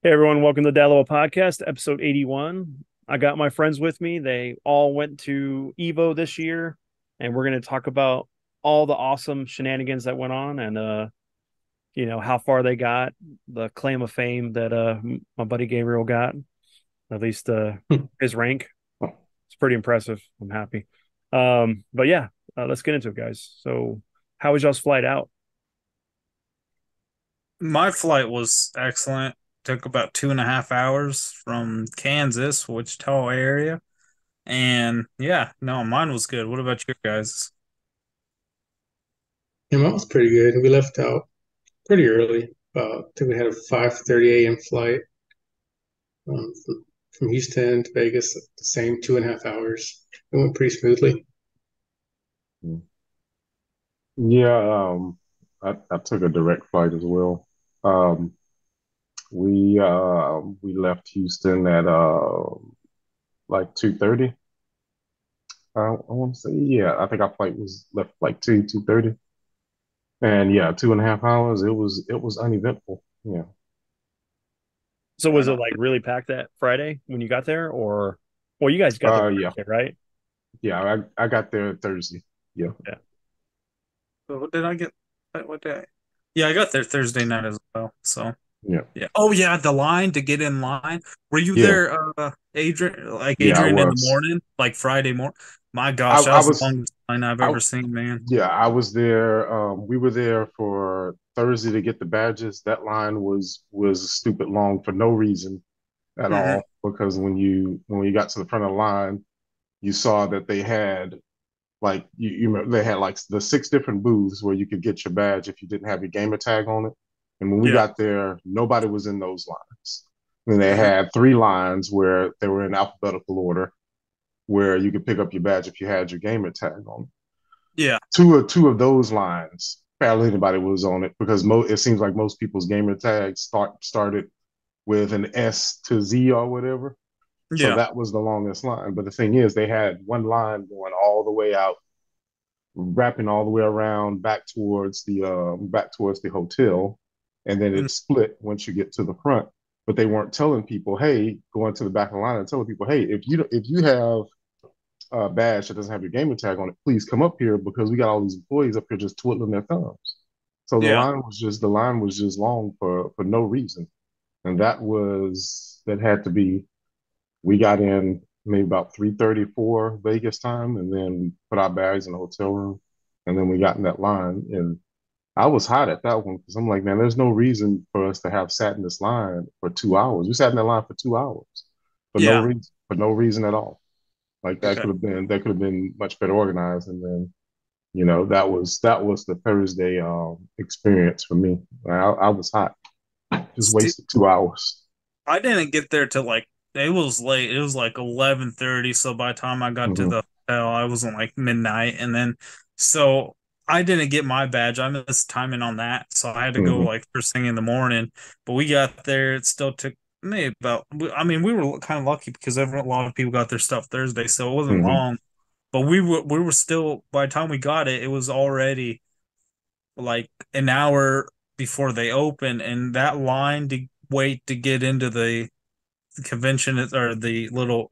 Hey everyone, welcome to the Dalo Podcast, episode 81. I got my friends with me. They all went to EVO this year, and we're going to talk about all the awesome shenanigans that went on and how far they got, the claim of fame that my buddy Gabriel got, at least his rank. It's pretty impressive. I'm happy. But yeah, let's get into it, guys. So, how was y'all's flight out? My flight was excellent. Took about 2.5 hours from Kansas, Wichita area. And yeah, no, mine was good. What about your guys? Yeah, mine was pretty good. We left out pretty early. I think we had a 5:30 a.m. flight from Houston to Vegas, the same 2.5 hours. It went pretty smoothly. Yeah, I took a direct flight as well. Um, we left Houston at like 2:30. I want to say, yeah, I think our flight was left like 2:30. And yeah, 2.5 hours. It was uneventful. Yeah. So, Right was it on. like really packed that Friday when you got there, or well, you guys got there Yeah. Thursday, right? Yeah, I got there Thursday. Yeah. Yeah. So what did I get? What day? Yeah, I got there Thursday night as well. So Yeah. yeah. Oh yeah, the line to get in line. Were you Yeah. there, Adrian? Like Yeah, I Adrian in the was. morning, like Friday morning? My I, gosh, that I was the was longest line I've I ever seen, man. Yeah, I was there. We were there for Thursday to get the badges. That line was stupid long for no reason at Hmm. all. Because when you got to the front of the line, you saw that they had like you remember they had like the six different booths where you could get your badge if you didn't have your gamer tag on it. And when we Yeah. got there, nobody was in those lines. And they Hmm. had three lines where they were in alphabetical order where you could pick up your badge if you had your gamer tag on Yeah. two of those lines, barely anybody was on it because it seems like most people's gamer tags started with an S to Z or whatever. So Yeah. that was the longest line. But the thing is, they had one line going all the way out, wrapping all the way around back towards the hotel, and then Mm. it split once you get to the front. But they weren't telling people, hey, going to the back of the line and telling people, hey, if you have badge that doesn't have your gamer tag on it, please come up here because we got all these employees up here just twiddling their thumbs. So the Yeah. line was just the line was just long for no reason, and that had to be. We got in maybe about 3:34 Vegas time, and then we put our bags in the hotel room, and then we got in that line. And I was hot at that one because I'm like, man, there's no reason for us to have sat in this line for 2 hours. We sat in that line for 2 hours Yeah. for no reason at all. Like Okay. that could have been much better organized. And then that was the Thursday experience for me. I was hot, just wasted 2 hours. I didn't get there till like it was late. It was like 11:30. So by the time I got to Hmm. the hotel, I was on like midnight, and then so I didn't get my badge. I missed timing on that, so I had to go Hmm. like first thing in the morning. But we got there. It still took maybe about. I mean, we were kind of lucky because a lot of people got their stuff Thursday, so it wasn't Hmm. long. But we were still by the time we got it, it was already like an hour before they opened, and that line to wait to get into the convention or the little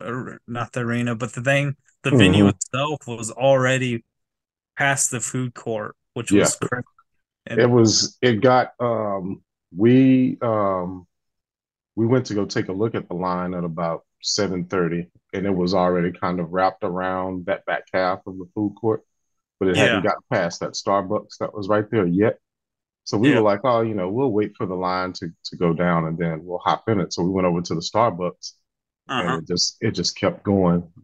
not the arena but the venue Hmm. itself was already past the food court, which Yeah, was crazy. it And was. It got. We we went to go take a look at the line at about 7:30, and it was already kind of wrapped around that back half of the food court, but it hadn't yeah. got past that Starbucks that was right there yet. So we were Yeah. like, oh, we'll wait for the line to go down and then we'll hop in it. So we went over to the Starbucks and Uh-huh. it just kept going and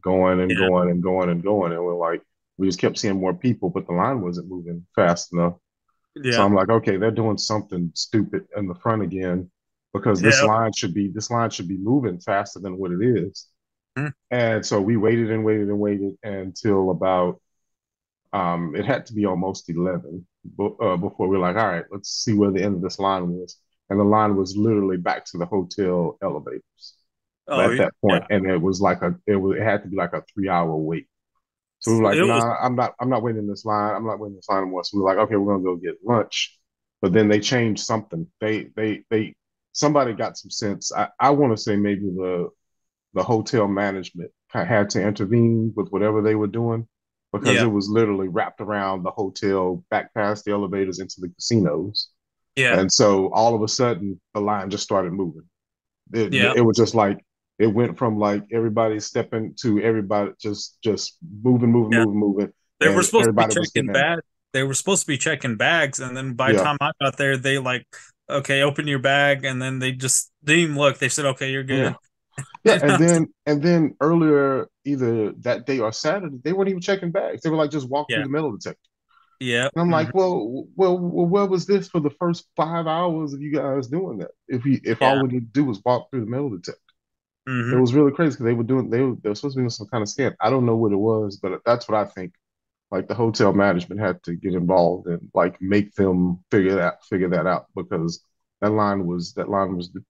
Yeah. going and going and going. And we're like, we just kept seeing more people, but the line wasn't moving fast enough. So Yeah. I'm like, okay, they're doing something stupid in the front again because this Yeah. line should be this line should be moving faster than what it is. Mhm. And so we waited and waited and waited until about it had to be almost 11 before we were like, all right, let's see where the end of this line was. And the line was literally back to the hotel elevators Oh at that yeah. point, and it had to be like a 3 hour wait. So we were like, It was. nah, I'm not waiting in this line. I'm not waiting in this line anymore. So we were like, okay, we're gonna go get lunch. But then they changed something. They somebody got some sense. I want to say maybe the hotel management had to intervene with whatever they were doing because it Yeah, was literally wrapped around the hotel, back past the elevators into the casinos. yeah, And so all of a sudden, the line just started moving. yeah, It was just like it went from like everybody stepping to everybody just moving, moving, yeah. moving, moving, They were and supposed to be everybody was checking getting in. bag. They were supposed to be checking bags, and then by the Yeah, time I got there, they like, okay, open your bag, and then they just didn't even look. They said, okay, you're yeah, good. yeah. And I And was like, then earlier, either that day or Saturday, they weren't even checking bags. They were like just walk through yeah, the metal detector. yeah, And I'm mhm, like, well, where was this for the first 5 hours of you guys doing that? If all yeah, we need to do was walk through the metal detector, it hmm, was really crazy because they were supposed to be doing some kind of scan. I don't know what it was, but that's what I think. Like the hotel management had to get involved and like make them figure that out because that line was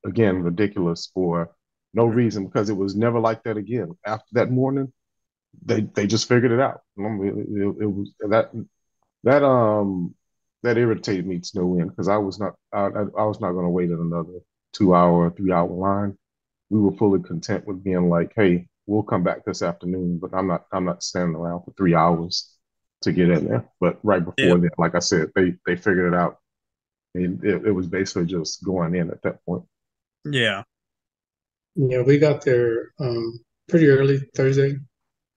again ridiculous for no reason because it was never like that again. After that morning, they just figured it out. I mean, it was that that irritated me to no end because I was not going to wait in another 2 hour, 3 hour line. We were fully content with being like, hey, we'll come back this afternoon, but I'm not standing around for 3 hours to get in there. But right yeah, before that, like I said, they figured it out. And it was basically just going in at that point. yeah, Yeah, we got there pretty early Thursday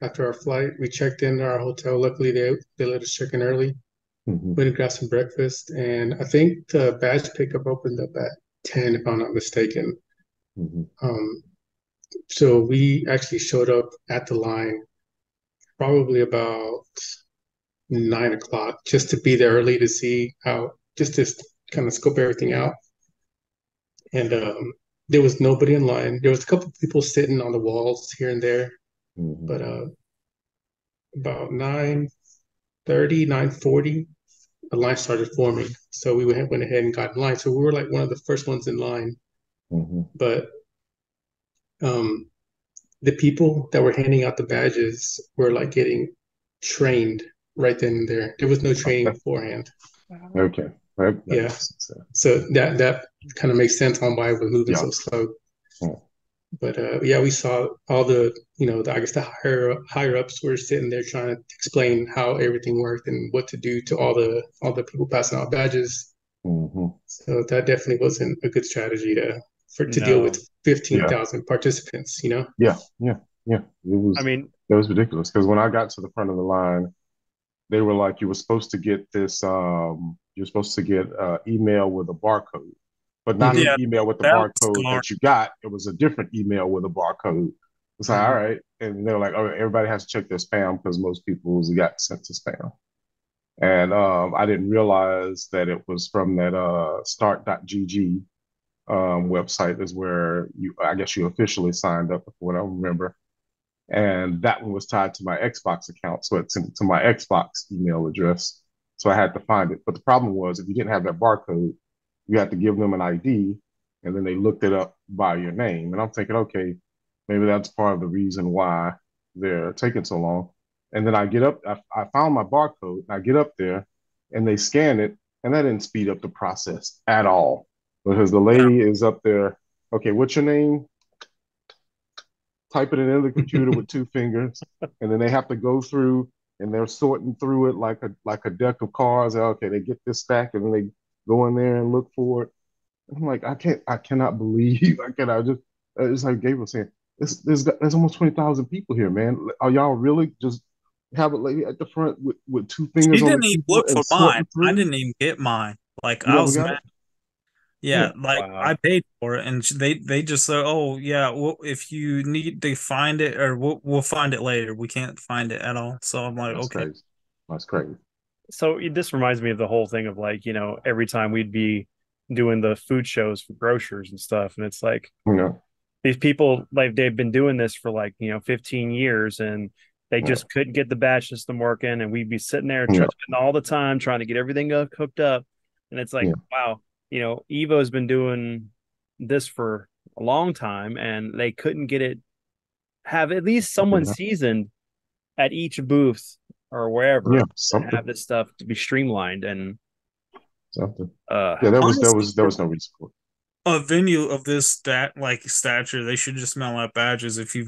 after our flight. We checked in our hotel. Luckily, they let us check in early. Hmm. Went and got some breakfast, and I think the badge pickup opened up at 10, if I'm not mistaken. Hmm. Um, so we actually showed up at the line probably about 9 o'clock just to be there early to see how, just to kind of scope everything out. And there was nobody in line. There was a couple of people sitting on the walls here and there, Hmm. but about 9:30, 9:40, a line started forming. So we went ahead and got in line. So we were like one of the first ones in line. Hmm. But um, the people that were handing out the badges were like getting trained right then and there. There was no training Okay. beforehand. Okay. That Yeah. makes sense. So that kind of makes sense on why it was moving Yeah. so slow. Mm. But yeah, we saw all I guess the higher ups were sitting there trying to explain how everything worked and what to do to all the people passing out badges. Hmm. So that definitely wasn't a good strategy to deal with No. Yeah. 15,000 participants, you know? Yeah. Yeah. Yeah. I mean, It was ridiculous because when I got to the front of the line, they were like, you were supposed to get this, you're supposed to get email with a barcode, but not Hmm. the yeah. email with the That was barcode smart. that you got. It was a different email with a barcode. It's like, all Hmm. right. And they're like, oh, everybody has to check their spam because most people's got sent to spam. And I didn't realize that it was from that start.gg website is where I guess you officially signed up, for what I remember, and that one was tied to my Xbox account, so it's to my Xbox email address. So I had to find it. But the problem was, if you didn't have that barcode, you had to give them an ID, and then they looked it up by your name. And I'm thinking, okay, maybe that's part of the reason why they're taking so long. And then I get up, I found my barcode, and I get up there, and they scan it, and that didn't speed up the process at all because the Yeah, lady is up there. Okay, what's your name? Typing it in the computer with two fingers, and then they have to go through and they're sorting through it like a deck of cards. Okay, they get this stack and then they go in there and look for it. And I'm like, I cannot believe, I cannot just. It's like Gabriel saying, there's almost 20,000 people here, man. Are y'all really just have a lady at the front with two she fingers on the didn't even keyboard look and for mine. sorting I through? didn't even get mine. Like You I never was got mad. it? Yeah, Yeah. like wow. I paid for it, and they just said, "Oh yeah, well if you need to find it, or we'll find it later. We can't find it at all." So I'm like, That's okay, crazy. That's crazy. So this reminds me of the whole thing of like, every time we'd be doing the food shows for grocers and stuff. And it's like You know. these people, like they've been doing this for like, 15 years and they Yeah. just couldn't get the batch system working. And we'd be sitting there Yeah. spending all the time trying to get everything hooked up. And it's like, Yeah. wow, EVO has been doing this for a long time and they couldn't get it, have at least someone seasoned at each booth or Yeah. wherever to Something. have this stuff to be streamlined and Something. uh Yeah, there was there honestly, was there was no reason for it. a venue of this stature, they should just mail out badges if you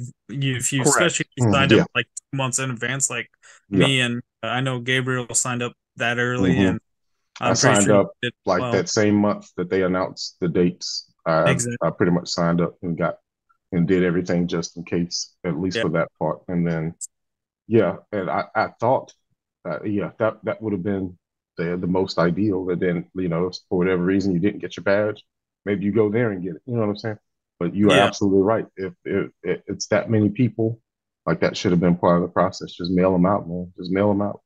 especially Correct. if you signed up Yeah, like 2 months in advance, like yeah. me and I know Gabriel signed up that early, hmm and I I'm pretty signed sure you up did like well. that same month that they announced the dates. Exactly. I pretty much signed up and got and did everything just in case, at least Yeah. for that part. And then yeah, and I thought yeah, that would have been the most ideal. And then, for whatever reason you didn't get your badge, maybe you go there and get it. You know what I'm saying? But you are Yeah. absolutely right. If it's that many people, like that should have been part of the process. Just mail them out, man. Just mail them out.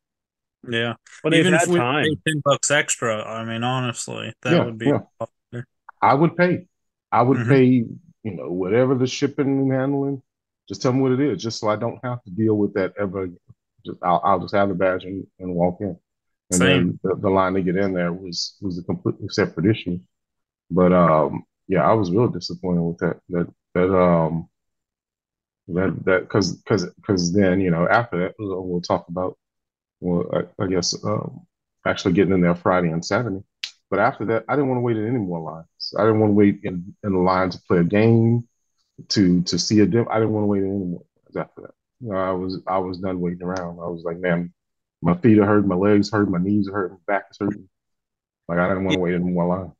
Yeah. Well, they've Even if had we pay time. $10 extra, I mean, honestly, that Yeah, would be yeah. a lot better. I would pay. I would Hmm. pay, whatever the shipping and handling. Just tell me what it is, just so I don't have to deal with that ever. I'll just have the badge and walk in. And Same. then the line to get in there was a completely separate issue. But yeah, I was real disappointed with that because then after that we'll talk about, well, I guess actually getting in there Friday and Saturday. But after that, I didn't want to wait in any more lines. I didn't want to wait in the line to play a game, to see a dip. I didn't want to wait in any more after that. I was done waiting around. I was like, man, my feet are hurting, my legs hurt, my knees are hurting, my back is hurting. Like I didn't want to wait in more line.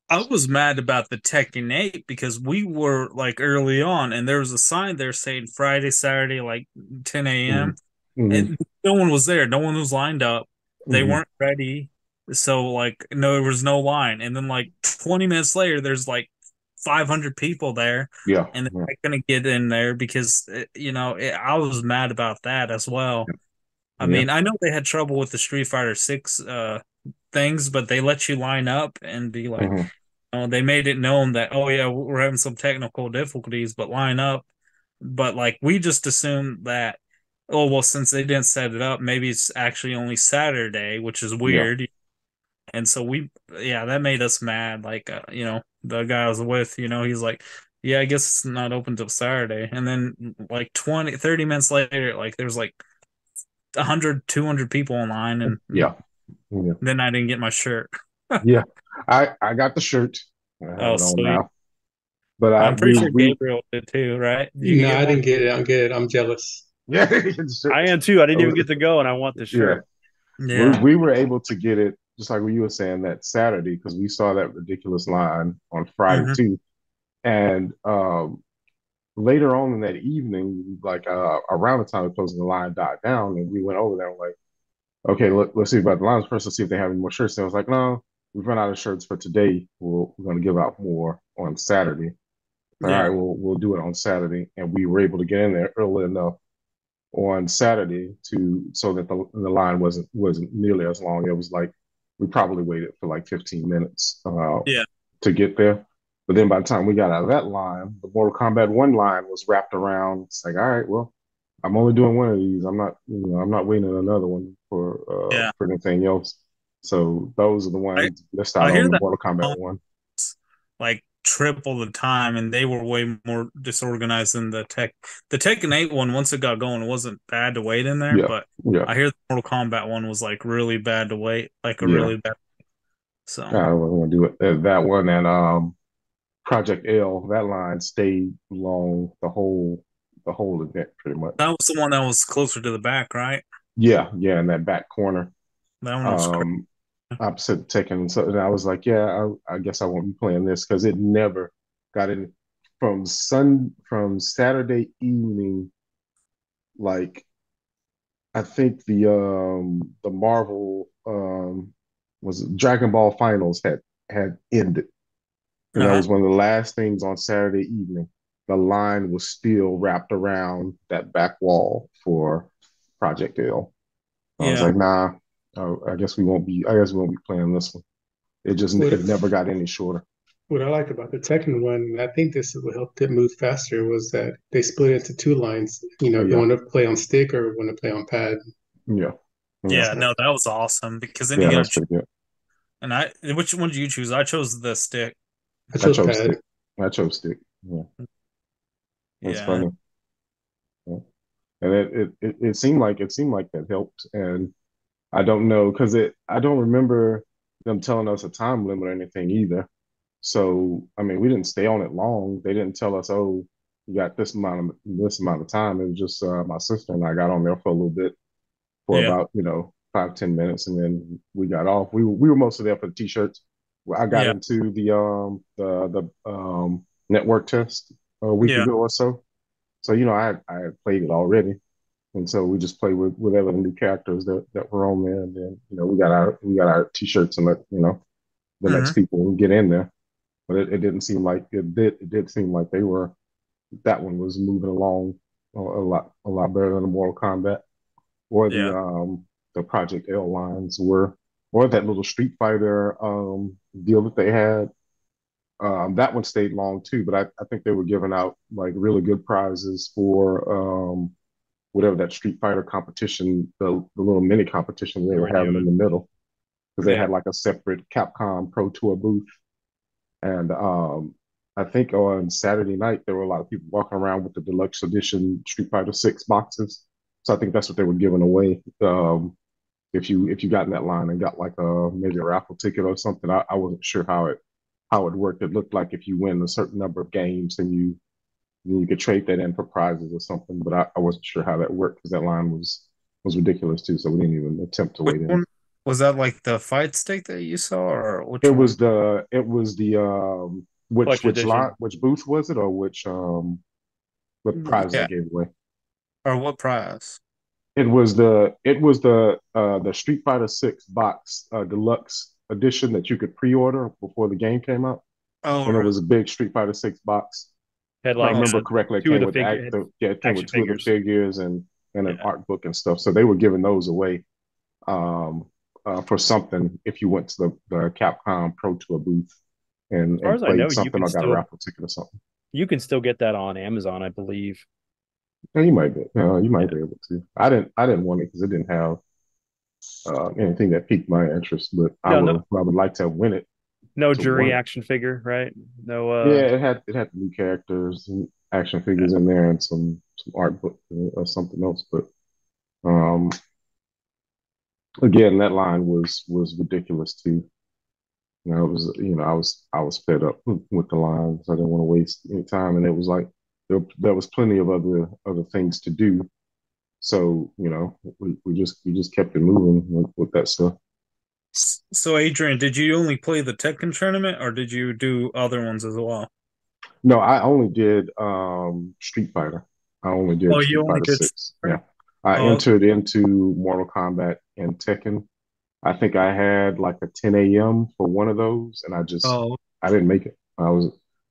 I was mad about the Tekken 8 because we were like early on and there was a sign there saying Friday, Saturday, like 10 Mm-hmm. a.m. Mm-hmm. And no one was there. No one was lined up. They Mm-hmm. weren't ready. So like no, there was no line. And then like 20 minutes later, there's like 500 people there Yeah. and they're Yeah. not going to get in there because, I was mad about that as well. I Yeah. mean, I know they had trouble with the Street Fighter 6 things, but they let you line up and be like, Mm-hmm. they made it known that, oh yeah, we're having some technical difficulties, but line up. But like we just assumed that, oh well, since they didn't set it up, maybe it's actually only Saturday, which is Yeah. weird. And so yeah, that made us mad. Like, the guy I was with, he's like, yeah, I guess it's not open till Saturday. And then like 20, 30 minutes later, like there's like 100, 200 people online, and Yeah. Yeah. then I didn't get my shirt. Yeah. I got the shirt. I have Oh, it on sweet. now. But I I'm pretty we sure we Gabriel did too, right? Did you No, get I one? didn't get it. I don't get it. I'm jealous. yeah, the shirt. I am too. I didn't even Uh, get to go, and I want the yeah. shirt. we Yeah. we were able to get it just like what you were saying that Saturday because we saw that ridiculous line on Friday Hmm. too. And later on in that evening, like around the time of closing, the line died down, and we went over there and like, okay, let's see about the lines first. Let's see if they have any more shirts. And I was like, no, we've run out of shirts for today. We're going to give out more on Saturday. All right, Yeah. we'll do it on Saturday, and we were able to get in there early enough on Saturday to so that the line wasn't nearly as long. It was like we probably waited for like 15 minutes Yeah. to get there. But then by the time we got out of that line, the Mortal Kombat 1 line was wrapped around. It's like, all right, well, I'm only doing one of these. I'm not waiting another one Yeah. for anything else. So those are the I ones missed out I on hear the that Mortal Kombat 1. like triple the time, and they were way more disorganized than the Tekken 8 one. Once it got going, it wasn't bad to wait in there, Yeah, but yeah, I hear the Mortal Kombat one was like really bad to wait, like a yeah. really bad. So I was gonna do it that one and Project L. That line stayed long the whole event pretty that much. was the one that was closer to the back, right? Yeah, yeah, in that back corner, That one was crazy. um, opposite Tekken. So and I was like, yeah, I guess I won't be playing this because it never got in from Saturday evening. Like I think the Marvel was it Dragon Ball Finals had ended. And that Uh-huh. was one of the last things on Saturday evening. The line was still wrapped around that back wall for Project L. I was Yeah. like, nah, I guess we won't be playing this one. What It never got any shorter. what I liked about the Tekken one, and I think this is what helped it move faster, was that they split it into two lines. Oh If you yeah, want to play on stick or want to play on pad. yeah, yeah, Yeah, So no, that was awesome because then you yeah. got That's to. pretty good. And which one did you choose? I chose the stick. I I chose chose stick. pad. I chose stick. Yeah, that's Yeah. funny. Yeah. And it seemed like that helped. And I don't know because it I don't remember them telling us a time limit or anything either. So I mean, we didn't stay on it long. They didn't tell us, oh, you got this amount of time. It was just my sister and I got on there for a little bit for Yeah. about 5-10 minutes, and then we got off. We were mostly there for the t-shirts. Well, I got Yeah. into the network test a week Yeah. ago or so. So I had played it already, and so we just played with whatever the new characters that were on there, and then we got our t-shirts and let the next Hmm. people get in there. But it didn't seem like it did seem like that one was moving along a lot better than the Mortal Kombat or Yeah. the Project L lines were, or that little Street Fighter deal that they had. That one stayed long too, but I think they were giving out like really good prizes for whatever that Street Fighter competition, the little mini competition they They were were having in doing. the middle, because they Yeah. had like a separate Capcom Pro Tour booth. And I think on Saturday night there were a lot of people walking around with the deluxe edition Street Fighter 6 boxes. So I think that's what they were giving away. If you got in that line and got like maybe a raffle ticket or something. I wasn't sure how it worked. It looked like if you win a certain number of games, then you could trade that in for prizes or something. But I wasn't sure how that worked because that line was ridiculous too. So we didn't even attempt to Which wait in. one was that? Like the fight stick that you saw, or It which one? was the which Collection which lot edition. which booth was it, or which what prize I Yeah. gave away? Or what prize? It was the Street Fighter 6 box deluxe edition that you could pre-order before the game came out, Oh, and it was a big Street Fighter 6 box. Had If I like oh, remember correctly, it two of came the with figure had yeah, it came with action two of the figures. figures and an Yeah. art book and stuff. So they were giving those away um, for something if you went to the Capcom Pro Tour booth and As far and as I know, played something or got a raffle ticket or something. you can still get that on Amazon, I believe. Yeah, you might be Yeah. able to. I didn't want it because it didn't have anything that piqued my interest, but I No, no, would I would like to win it no to jury want it. action figure, right? No, Yeah, it had the new characters and action yeah. figures in there and some art book or something else. But um, again, that line was ridiculous too. It was I was fed up with the lines. I didn't want to waste any time, and it was like there was plenty of other things to do. So we just kept it moving with that stuff. so Adrian, did you only play the Tekken tournament, or did you do other ones as well? No, I only did Street Fighter. I only Oh, did you Street only Fighter did. 6. Yeah. I Oh, entered into Mortal Kombat and Tekken. I think I had like a 10 a.m. for one of those, and oh, I didn't make it.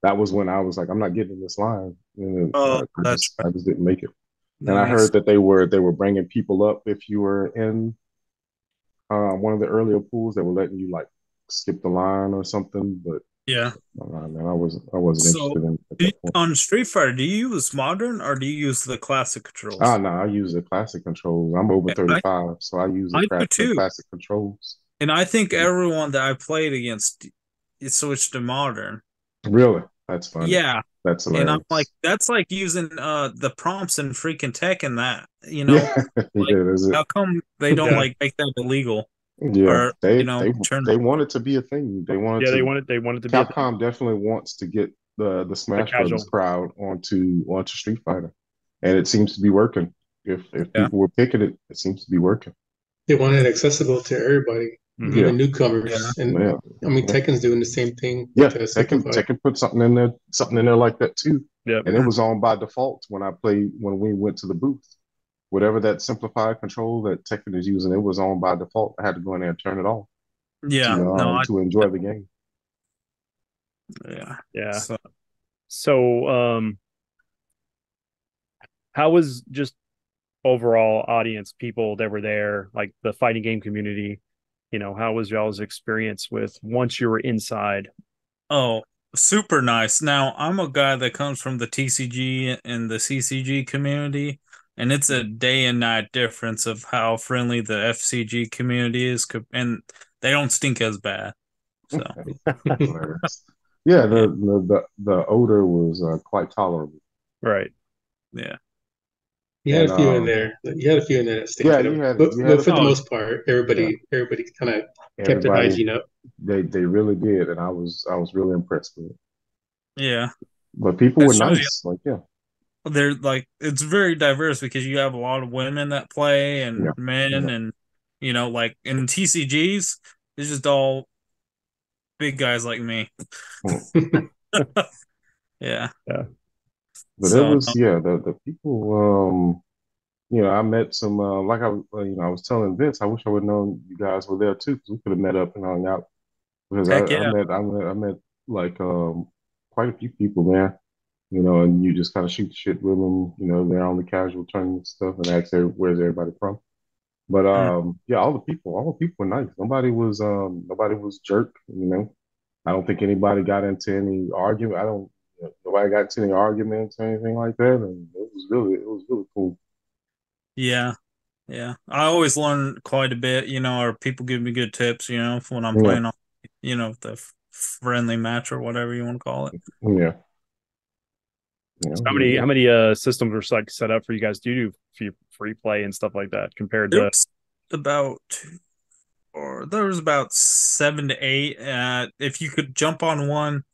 That was when I was like, I'm not getting this line. And oh, I that's just right. I just didn't make it. And That I makes heard that they were bringing people up if you were in one of the earlier pools that were letting you like skip the line or something. But yeah. man, I wasn't So interested in it at that point. on Street Fighter, do you use modern or do you use the classic Ah, controls? no, I use the classic controls. I'm over Yeah, I 35, so I use I do the too, classic controls. and I think everyone that I played against it switched to modern. Really? That's funny. Yeah, That's and I'm like, hilarious. that's like using the prompts in freaking Tekken. That Yeah, like yeah, that's it. how come they don't Yeah. like make that illegal Yeah, or they they turn they want it to be a thing. They wanted Yeah, to. they wanted to be a thing. Capcom definitely wants to get the The Smash Brothers casual. crowd onto Street Fighter, and it seems to be working. If yeah, people were picking it, it seems to be working. They want it accessible to everybody, Hmm. even Yeah, yeah, newcomers. And yeah, I mean, yeah. Tekken's doing the same thing with Yeah, the Tekken simplified. Tekken put something in there like that too, Yep. and it was on by default when we went to the booth. Whatever that simplified control that Tekken is using, it was on by default. I had to go in there and turn it off yeah. No, to enjoy the game. yeah. Yeah. So So, how was just overall audience, people that were there, like the fighting game community? How was y'all's experience with once you were inside? oh, super nice. Now, I'm a guy that comes from the TCG and the CCG community, and it's a day and night difference of how friendly the FCG community is, and they don't stink as bad. So, That's hilarious. Yeah, yeah, the odor was quite tolerable. Right. yeah. You had And a few in there. You had a few in there that stayed yeah, kind of, you had but a for the Oh, few. most part, Yeah, everybody kind of kept their everybody hygiene up. they really did, and I was really impressed with it. Yeah. But people It were shows you nice. Like, yeah, they're like it's very diverse because you have a lot of women that play and yeah, men yeah. and like in TCGs, it's just all big guys like me. Mm. Yeah. yeah. But it So was, yeah, the people. I met some. Like I was telling Vince, I wish I would have known you guys were there too, because we could have met up and hung out. Because heck yeah. I met like quite a few people there. And you just kind of shoot the shit with them. They're on the casual tournament stuff and ask where's everybody from. But Mm. yeah, all the people were nice. Nobody was jerk. I don't think anybody got into any argument. I don't. Nobody got into any arguments or anything like that, and it was really cool. Yeah. Yeah. I always learn quite a bit, or people give me good tips, when I'm Yeah, playing on, the friendly match or whatever you want to call it. yeah, yeah. So It how was many good. systems are like set up for you guys to do free play and stuff like that compared There to? was about there was about 7 to 8. If you could jump on one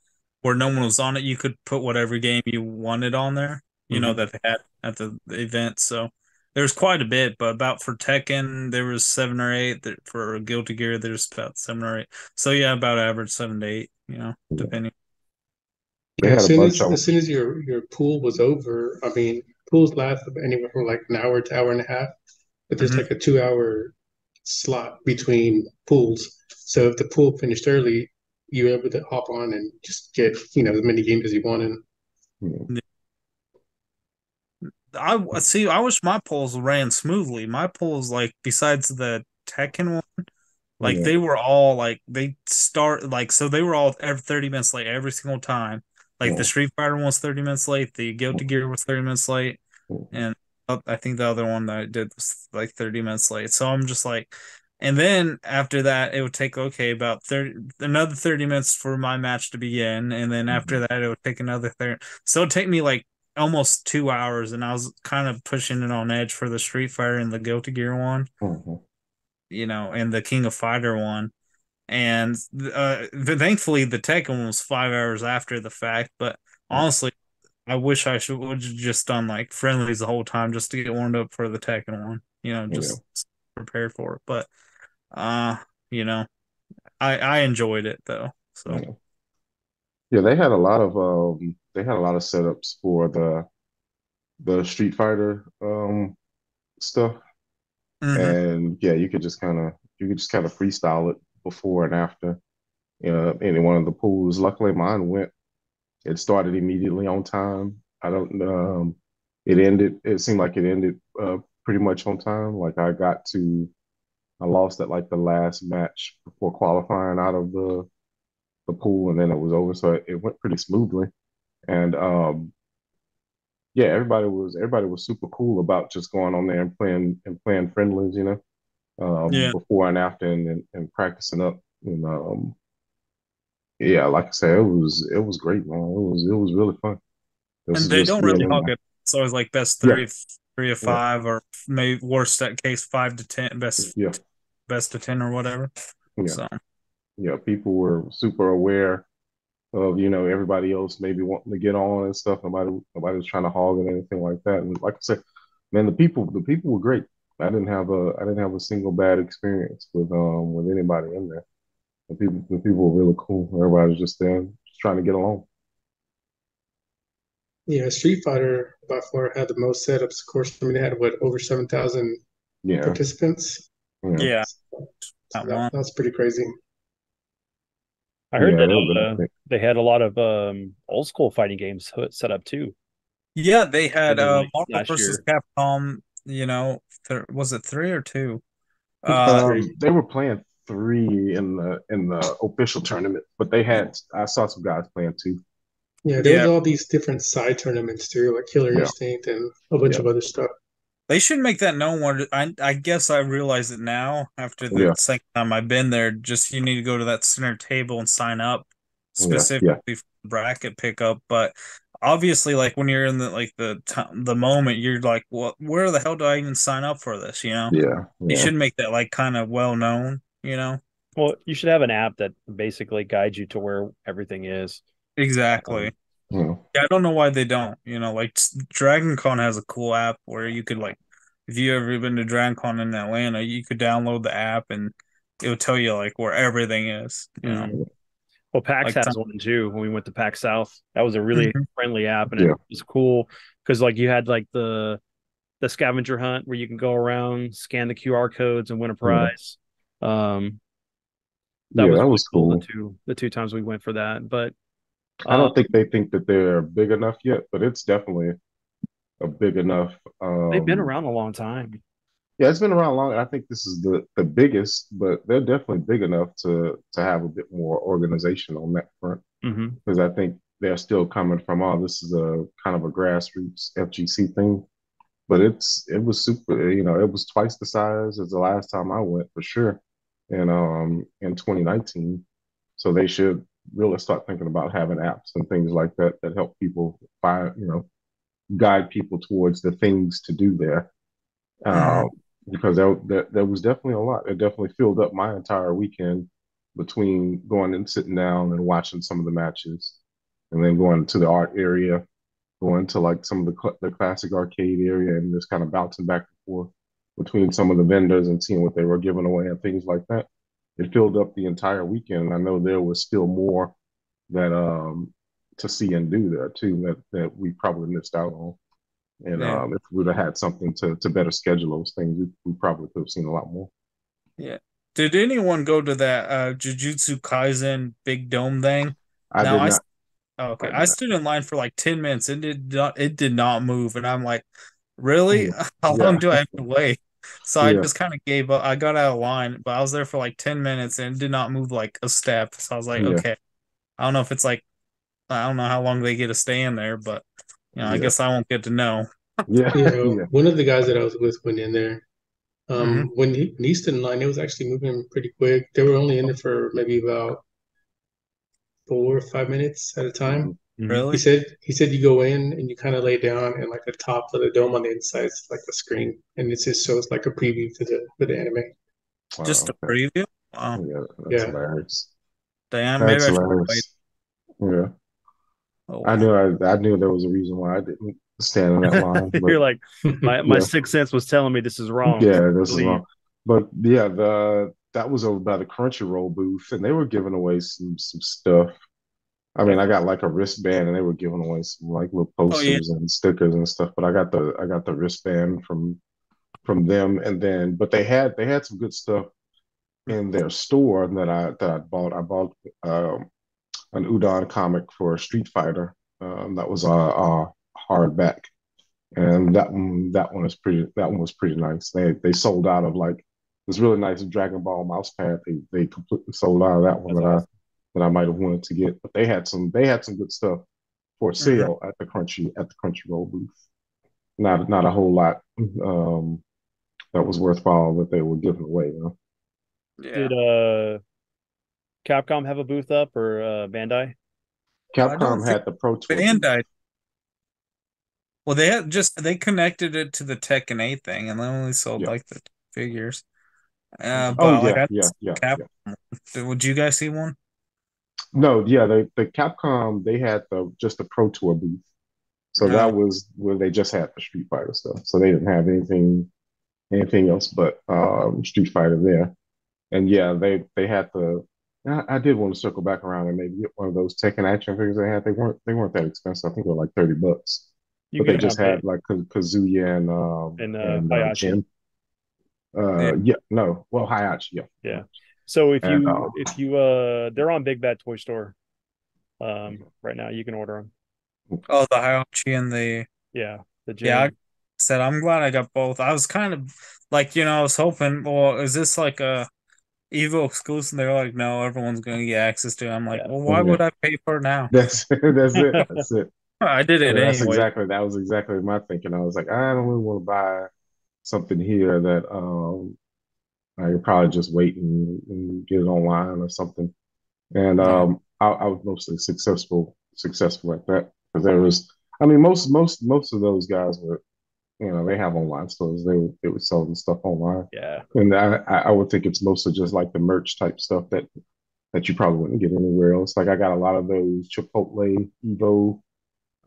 where no one was on it, you could put whatever game you wanted on there, Mhm. that they had at the event. So there was quite a bit, but about for Tekken, there was 7 or 8. For Guilty Gear, there's about 7 or 8. So yeah, about average 7 to 8, Yeah. depending. They Yeah, had a bunch as of soon as your pool was over, I mean, pools last anywhere from like an hour to hour and a half, but there's Hmm. like a 2 hour slot between pools. So if the pool finished early, you were able to hop on and just get, as many games as you wanted. them. I see. I wish my polls ran smoothly. My polls, like besides the Tekken, like Yeah, they were all like they start like so they were all every 30 minutes late every single time. Like the yeah, Street Fighter one was 30 minutes late, the Guilty Gear was 30 minutes late, yeah, and I think the other one that I did was like 30 minutes late. So I'm just like, and then after that it would take okay about 30 another 30 minutes for my match to begin, and then after mhm, that it would take another 30. So it'd take me like almost 2 hours, and I was kind of pushing it on edge for the Street Fighter and the Guilty Gear one, mhm, and the King of Fighter one. And thankfully, the Tekken one was 5 hours after the fact. But honestly, I wish I should would have just done like friendlies the whole time just to get warmed up for the Tekken one. yeah, Just prepared for it. But uh, you know, I enjoyed it though. So yeah. Yeah, they had a lot of setups for the Street Fighter stuff, hmm and yeah, you could just kind of freestyle it before and after. Any one of the pools. Luckily, mine went. It started immediately on time. I don't. It ended. It seemed like it ended pretty much on time. Like I lost at like the last match before qualifying out of the pool, and then it was over. So it went pretty smoothly. And yeah, everybody was super cool about just going on there and playing friendlies, yeah. before and after, and practicing up. And yeah, like I said, it was great, man. It was really fun. This And is they just don't being really in hog there. it. It's always like best Yeah, three, 3 of 5, or maybe worst at case 5 to 10, yeah, best of 10 or whatever. yeah, So yeah. People were super aware of everybody else maybe wanting to get on and stuff. Nobody was trying to hog it or anything like that. And like I said, man, the people were great. I didn't have a single bad experience with anybody in there. The people were really cool. Everybody was just there, just trying to get along. Yeah, Street Fighter by far had the most setups. Of course, I mean they had what over 7,000 Yeah, participants. yeah, yeah, So that one. that's pretty crazy. I heard yeah. that They were really thick. they had a lot of old school fighting games set up too. Yeah, they had And then like Marvel last versus year, Capcom. Was it three or two? Uh, Three. They were playing three in the official tournament, but I saw some guys playing two. Yeah, there was yeah, all these different side tournaments too, like Killer Yeah, Instinct and a bunch yeah, of other stuff. they should make that known. I guess I realize it now after the yeah, second time I've been there. Just you need to go to that center table and sign up yeah, yeah, specifically for bracket pickup. But obviously, like when you're in the moment, you're like, well, where the hell do I even sign up for this? Yeah, You yeah, should make that like kind of well known. Well, you should have an app that basically guides you to where everything is. Exactly. Um, yeah, Yeah, I don't know why they don't. Like Dragon Con has a cool app where you could like, if you ever been to Dragon Con in Atlanta, you could download the app and it will tell you like where everything is. mhm. Well, PAX Like has one too. When we went to PAX South, that was a really Mhm. friendly app, and it yeah, was cool because like you had like the scavenger hunt where you can go around, scan the QR codes, and win a yeah, prize. Um, that yeah. was That really was cool. The cool. two times we went for that, but I uh, don't think they think that they're big enough yet, but it's definitely a big enough. they've been around a long time. Yeah, it's been around long. I think this is the biggest, but they're definitely big enough to have a bit more organization on that front. Hmm. Because I think they're still coming from, oh, this is a kind of a grassroots FGC thing, but it was super. It was twice the size as the last time I went for sure, in 2019. So they should really start thinking about having apps and things like that that help people find, guide people towards the things to do there. Mhm. Um, because there was definitely a lot. It definitely filled up my entire weekend between going and sitting down and watching some of the matches, and then going to the art area, going to like some of the classic arcade area, and just kind of bouncing back and forth between some of the vendors and seeing what they were giving away and things like that. It filled up the entire weekend. And I know there was still more that to see and do there too that we probably missed out on. And Yeah. if we would have had something to better schedule those things, we probably could have seen a lot more. Yeah. Did anyone go to that Jujutsu Kaisen big dome thing? I Now did I not. Oh, okay. I did I not. stood in line for like 10 minutes and it did not move. And I'm like, really? Mm. How long Yeah, do I have to wait? So I yeah, just kind of gave up. I got out of line, but I was there for like 10 minutes and it did not move like a step. So I was like, yeah, okay. I don't know if it's like, I don't know how long they get to stay in there, but I yeah, guess I won't get to know. yeah, yeah. One of the guys that I was with went in there. Hmm. When he stood in line, it was actually moving pretty quick. They were only in there for maybe about 4 or 5 minutes at a time. Hmm. Hmm. He Really? said he said you go in and you kind of lay down and like the top of the dome on the inside is like a screen and it just shows like a preview for the anime. Just Wow. a Okay. preview? Wow. Yeah, that's Yeah. hilarious. Damn, maybe That's I should wait. hilarious. Yeah, Oh I well. knew I knew there was a reason why I didn't stand in that line, but You're like my yeah, sixth sense was telling me this is wrong. yeah, this is Leave. wrong. But yeah, the that was over by the Crunchyroll booth, and they were giving away some stuff. I mean, Like I got like a wristband, and they were giving away some like little Oh yeah. posters and stickers and stuff. But I got the wristband from them, and then but they had some good stuff in their store that I bought. I bought an Udon comic for Street Fighter. That was a hardback, and that one was pretty nice. They sold out of like this really nice Dragon Ball mouse pad. They completely sold out of that one that's awesome. that I might have wanted to get. But they had some good stuff for Hmm. sale at the Crunchyroll booth. Not a whole lot that was worthwhile that they were giving away. Yeah. Did Capcom have a booth up or Bandai? I don't Capcom think had the Pro Tour booth. Bandai. Well, they connected it to the Tekken 8 thing, and they only sold Yeah. like the figures. Oh But like yeah, I didn't yeah, see yeah, Cap. yeah. Would you guys see one? No, yeah, the Capcom they had just the Pro Tour booth. So No. that was where they just had the Street Fighter stuff. So they didn't have anything else but Street Fighter there. And yeah, they had the. I did want to circle back around and maybe get one of those Tekken action figures they had. They weren't that expensive. I think they were like $30, You but can they get them just on had like Kazuya in and Hayachi. Jin. Yeah. Yeah, no, well Hayachi, yeah, Yeah. So if and you they're on Big Bad Toy Store right now. You can order them. Oh, the Hiachi and the Yeah, the yeah. I gin. said I'm glad I got both. I was kind of like I was hoping. Well, is this like a EVO exclusive? They're like, no, everyone's gonna get access to it. I'm like, Yeah. well, why would yeah, I pay for it now? that's it. That's it. I did it Yeah, anyway. that was exactly my thinking. I was like, I don't really want to buy something here that I could probably just wait and get it online or something. And Yeah. I was mostly successful at that. because there was, I mean, most of those guys were, they have online stores. They were selling stuff online, Yeah. and I would think it's mostly just like the merch type stuff that you probably wouldn't get anywhere else. Like I got a lot of those Chipotle Evo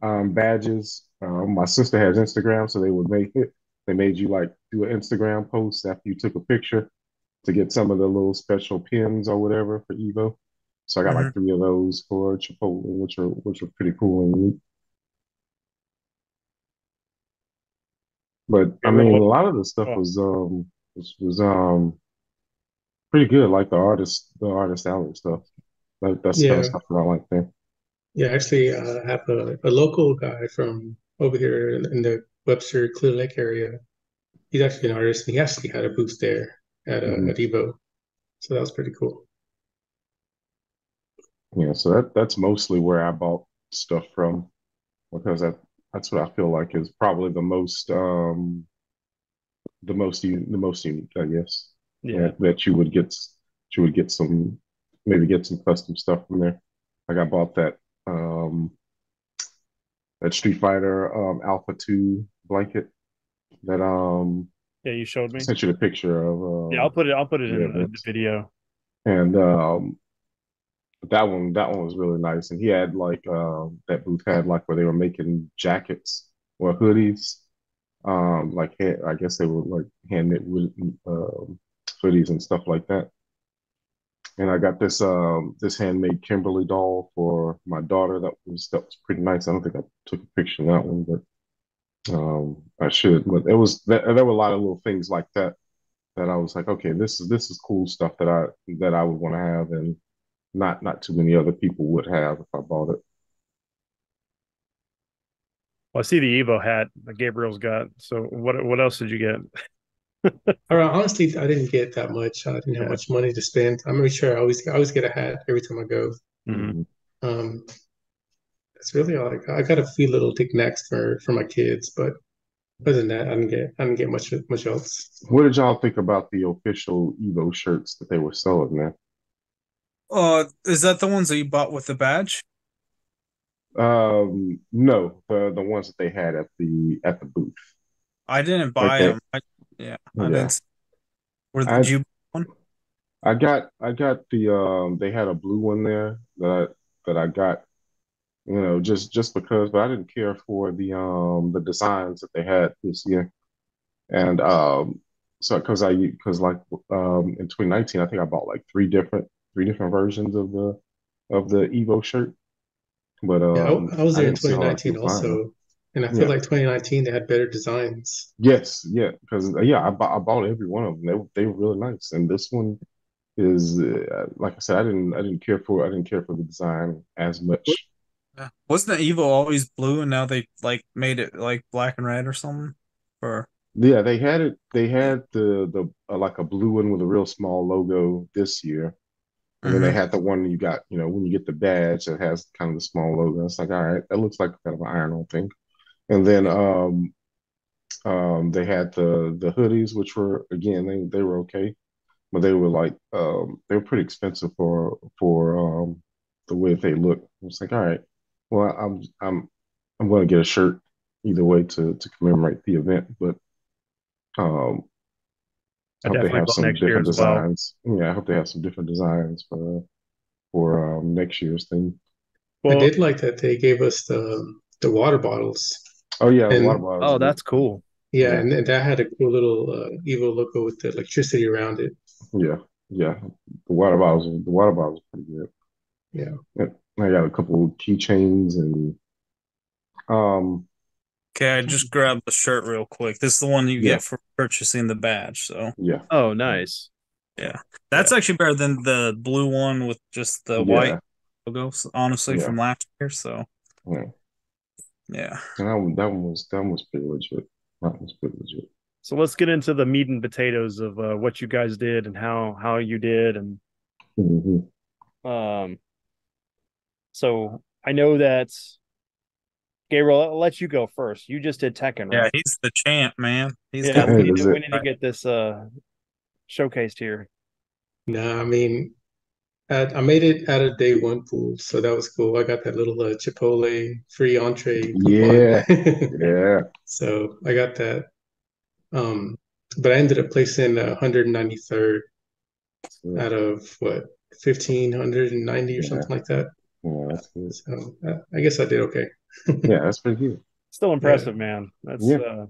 badges. My sister has Instagram, so they would make it. They made you like do an Instagram post after you took a picture to get some of the little special pins or whatever for Evo. So I got Hmm. like three of those for Chipotle, which are pretty cool and neat. But I Gabriel, mean, what? a lot of the stuff Oh, was pretty good, like the artist alley stuff. Like that's kind of Yeah, stuff that I like there. yeah. Actually, I have a local guy from over here in the Webster Clear Lake area. He's actually an artist, and he actually had a booth there Hmm. at EVO. So that was pretty cool. Yeah, so that's mostly where I bought stuff from because that's what I feel like is probably the most unique, I guess. yeah. That you would get some maybe get some custom stuff from there. Like I bought um that Street Fighter Alpha 2 blanket that Yeah, you showed I me. sent you the picture of Yeah, I'll put it the in the events. video. And that one was really nice. And he had like that booth had like where they were making jackets or hoodies. I guess they were like hand knit hoodies and stuff like that. And I got this handmade Kimberly doll for my daughter. That was pretty nice. I don't think I took a picture of that one, but I should. But there were a lot of little things like that I was like, okay, this is cool stuff that I would want to have, and not too many other people would have if I bought it. Well, I see the Evo hat that Gabriel's got. So what else did you get? All right, honestly, I didn't get that much. I didn't have Yeah. much money to spend. I'm pretty sure I always get a hat every time I go. Hmm. Mhm. Um, that's really all I got. I got a few little knickknacks for my kids, but other than that, I didn't get much else. What did y'all think about the official Evo shirts that they were selling there? Is that the ones that you bought with the badge? No, the ones that they had at the booth. I didn't Like buy they, them. Yeah, I yeah. didn't. Where did I you buy one? I got they had a blue one there that I got, just because, but I didn't care for the designs that they had this year. And so because like in 2019, I think I bought like three different versions of the Evo shirt, but Yeah, I was I there in didn't see a whole lot of 2019 people buying them. also, and I feel Yeah. like 2019 they had better designs. Yes. Yeah. Because yeah, I bought every one of them. They were really nice, and this one is like I said, I didn't care for the design as much. Yeah. Wasn't the Evo always blue and now they like made it like black and red or something? Or Yeah, they had it. They had the like a blue one with a real small logo this year. And then they hmm. had the one you got, when you get the badge that has kind of the small logo. It's like, all right, that looks like kind of an iron-on thing. And then they had the hoodies, which were again they were okay, but they were like they were pretty expensive for the way that they look. It's like, all right, well I'm going to get a shirt either way to commemorate the event, but um I I hope they definitely have will some next year different as well. designs. Yeah, I hope they have some different designs for next year's thing. I Well, did like that they gave us the water bottles, Oh yeah, the water and bottles oh, are good. that's cool. yeah, Yeah, and that had a cool little Evo logo with the electricity around it. yeah, yeah. The water bottles are pretty good. Yeah, Yeah, I got a couple of keychains and um, Okay, I just grabbed the shirt real quick. This is the one you yeah, get for purchasing the badge. So yeah, Oh, yeah, nice. yeah, Yeah, that's actually better than the blue one with just the white yeah, logo. Honestly, yeah, from last year. So yeah. yeah. And that one was pretty legit. That was pretty legit. so let's get into the meat and potatoes of what you guys did and how you did. And Hmm. um so I know that Gabriel, I'll let you go first. You just did Tekken, Yeah, right? he's the champ, man. He's Yeah, got we the need to Is we it? need to get this showcased here. no, I mean I made it out of day one pool, so that was cool. I got that little Chipotle free entree coupon. Yeah, yeah, So I got that. Um, but I ended up placing 193rd that's good. out of what, 1,590 or Yeah, something like that. yeah, that's good. So I guess I did okay. Yeah, that's pretty good. Still Yeah. impressive, man. That's Yeah,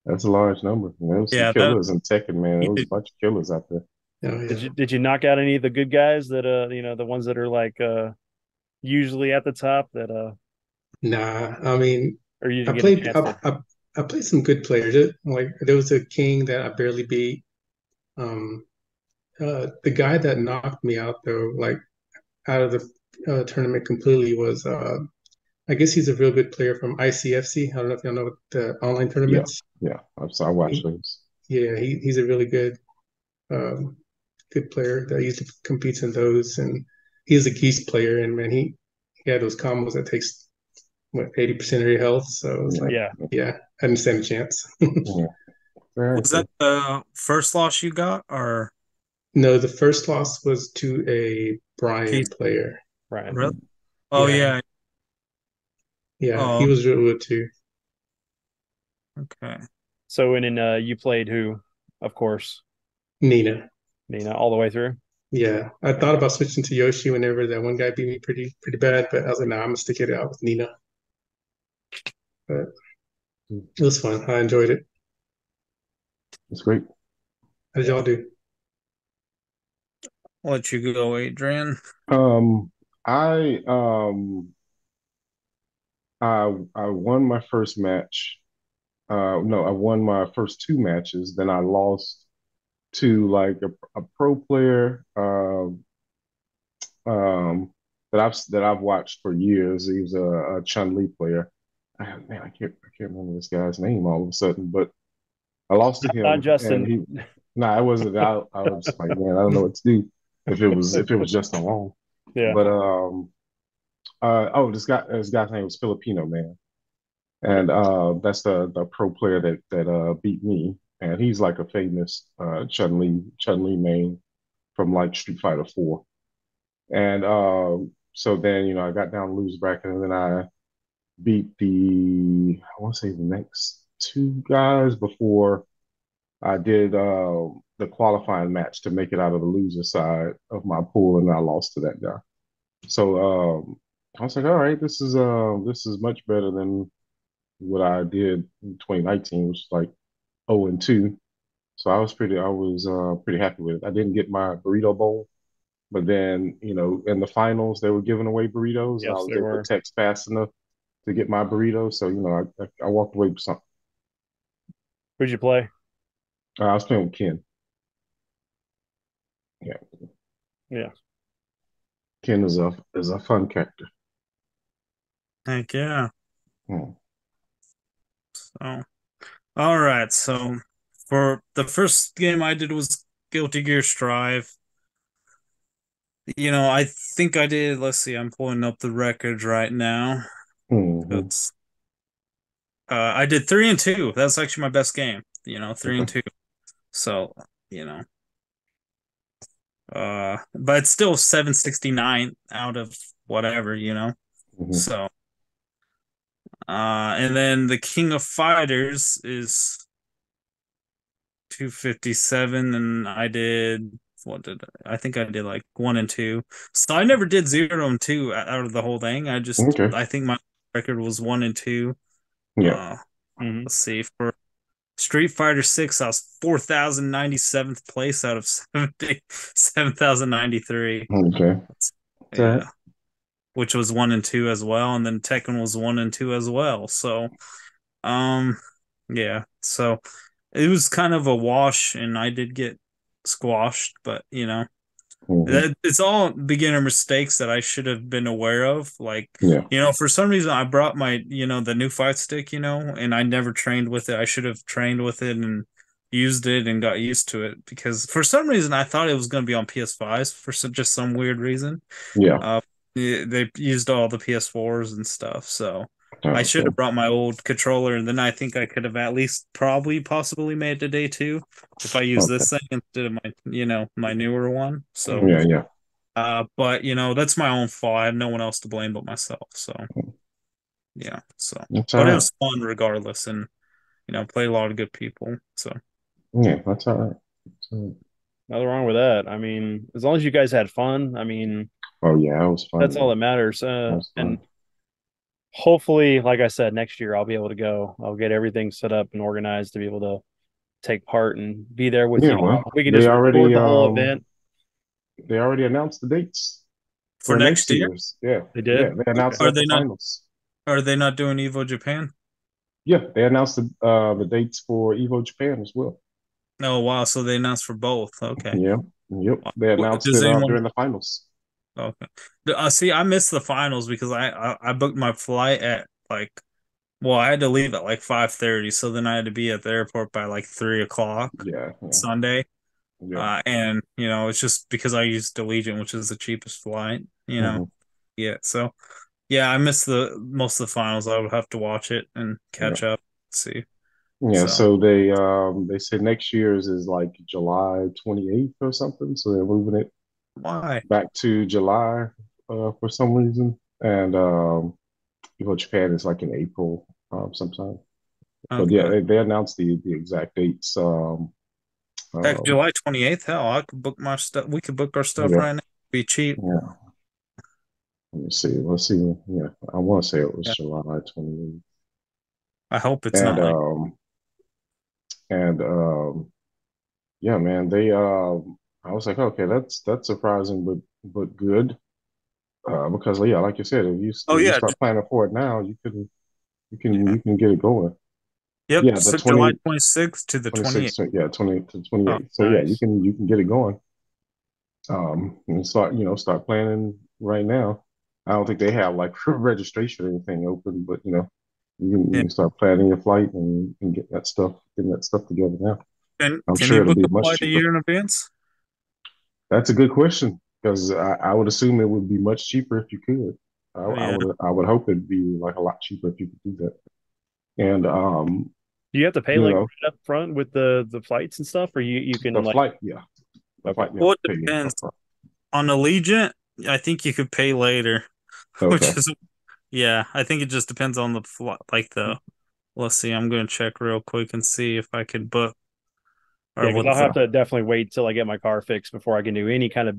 that's a large number. There was some Yeah, that killers in Tekken, man. There he was a did. bunch of killers out there. Oh, did yeah. you knock out any of the good guys that the ones that are like usually at the top that Nah, I mean, or you I didn't get a played chance to? I played some good players. Like there was a king that I barely beat. Um, the guy that knocked me out though, like out of the tournament completely was I guess he's a real good player from ICFC. I don't know if y'all know the online Yeah, tournaments. yeah. I watched He, those. yeah, he's a really um, good player that usually competes in those, and he's a geese player. And man, he had those combos that takes what 80% of your health. So it's Yeah, like, Yeah. yeah, I didn't stand a chance. yeah. Very Was that good. the first loss you got, or No, the first loss was to a he Brian player. Right. really? Oh Yeah, yeah. yeah, he Oh, was real good too. okay. So and then you played who? Of course, Nina. Nina, all the way through. Yeah, I Yeah. thought about switching to Yoshi whenever that one guy beat me pretty bad, but I was like, nah, I'm gonna stick it out with Nina. But it was fun. I enjoyed it. It's great. How did Yeah. y'all do? I'll let you go, Adrian. Um, I um I won my first match. No, I won my first two matches. Then I lost to like a pro player that I've watched for years. He was a Chun Li player. Man, I can't remember this guy's name all of a sudden, but I lost to Not him, and Justin. he. Nah, I wasn't. I was like, man, I don't know what to do if it was just alone. Yeah. But this guy's name was Filipino man, and that's the pro player that beat me, and he's like a famous Chun Li main from like Street Fighter 4. And so then, I got down to lose bracket, and then I beat I want to say the next two guys before I did the qualifying match to make it out of the loser side of my pool, and I lost to that guy. So I was like, all right, this is much better than what I did in 2019, which was like 0-2. So I was pretty happy with it. I didn't get my burrito bowl, but then, in the finals, they were giving away burritos, and I Yes, was they able to were. text fast enough to get my burrito. So, I walked away with something. Who'd you play? I was playing with Ken. Yeah, Yeah. Ken is a fun character. Heck yeah. Hmm. So, all right. So, for the first game I did was Guilty Gear Strive. I think I did. Let's see. I'm pulling up the records right now. Hmm. It's I did 3-2. That's actually my best game. 3-2. So, you know, but it's still 769 out of whatever. Hmm. So, and then the King of Fighters is 257, and I did what did I think I did like 1-2. So I never did 0-2 out of the whole thing. Okay. I think my record was 1-2. Yeah. Uh, Hmm. let's see for Street Fighter 6, I was 4,097th place out of 7,093. Okay. That. Yeah, which was 1-2 as well, and then Tekken was 1-2 as well. So, um, yeah, so it was kind of a wash, and I did get squashed, but Hmm. it's all beginner mistakes that I should have been aware of. Like, Yeah. for some reason I brought my, the new fight stick, and I never trained with it. I should have trained with it and used it and got used to it because for some reason I thought it was going to be on PS5s for just some weird reason. Yeah. They used all the PS4s and stuff, so I should Okay. have brought my old controller, and then I think I could have at least probably possibly made it to day two if I use Okay. this thing instead of my newer one. So Yeah. Yeah. But that's my own fault. I had no one else to blame but myself. So yeah. So, That's all but it right. was fun regardless, and played a lot of good people. So Yeah, that's all right. That's all right. Nothing wrong with that. I mean, as long as you guys had fun, I mean, Oh yeah, that was that's fun, all man. that matters. That was And fun. hopefully, like I said, next year I'll be able to go. I'll get everything set up and organized to be able to take part and be there with Yeah, you well, all. We can just record the whole event. they already announced the dates for for next next year, year's. Yeah, They yeah, did. they Okay. announced it are at the they not finals. are they not doing Evo Japan? Yeah, they announced the dates for EVO Japan as well. Oh wow, so they announced for both. Okay. Yeah, yep. They announced Does it anyone? during the finals. Okay. See, I missed the finals because I booked my flight at like, well, I had to leave at like 5:30, so then I had to be at the airport by like 3 o'clock Yeah, yeah, Sunday. yeah. And it's just because I used Allegiant, which is the cheapest flight. Hmm. Yeah. So yeah, I missed the most of the finals. I would have to watch it and Yeah. catch up. See. Yeah, So so they said next year's is like July 28th or something. So they're moving it why? back to July for some reason. And EVO Japan is like in April sometime. But yeah, Okay. they announced the exact dates. Heck, Um, July 28th. Hell, I could book my stuff. We could book our stuff yeah, right now. Be cheap. yeah. Let me see. Let's see. Yeah, I want to say it was Yeah. July 28th. I hope it's And not like. and yeah, man, I was like, okay, that's surprising, but good. Because yeah, like you said, Oh if you yeah. start planning for it now, Yeah. you can get it going. Yep. Yeah, the So July 26th to the 26, 28th. yeah, 20 to Oh, 28. So yeah, Nice. you can get it going. And start planning right now. I don't think they have like registration or anything open, but you yeah. can start planning your flight and getting that stuff together now. And I'm can sure you it'll book be a much flight a cheaper. year in advance? That's a good question because I would assume it would be much cheaper if you could. Yeah. I would hope it'd be like a lot cheaper if you could do that. And Do you have to pay you like know, right up front with the flights and stuff, or you can the like flight, yeah, the okay. flight you have Well, to it pay depends. up front. On Allegiant, I think you could pay later, which Okay. is yeah. I think it just depends on the flight. Like the let's see. I'm going to check real quick and see if I could book or Yeah, because what I'll the. have to definitely wait till I get my car fixed before I can do any kind of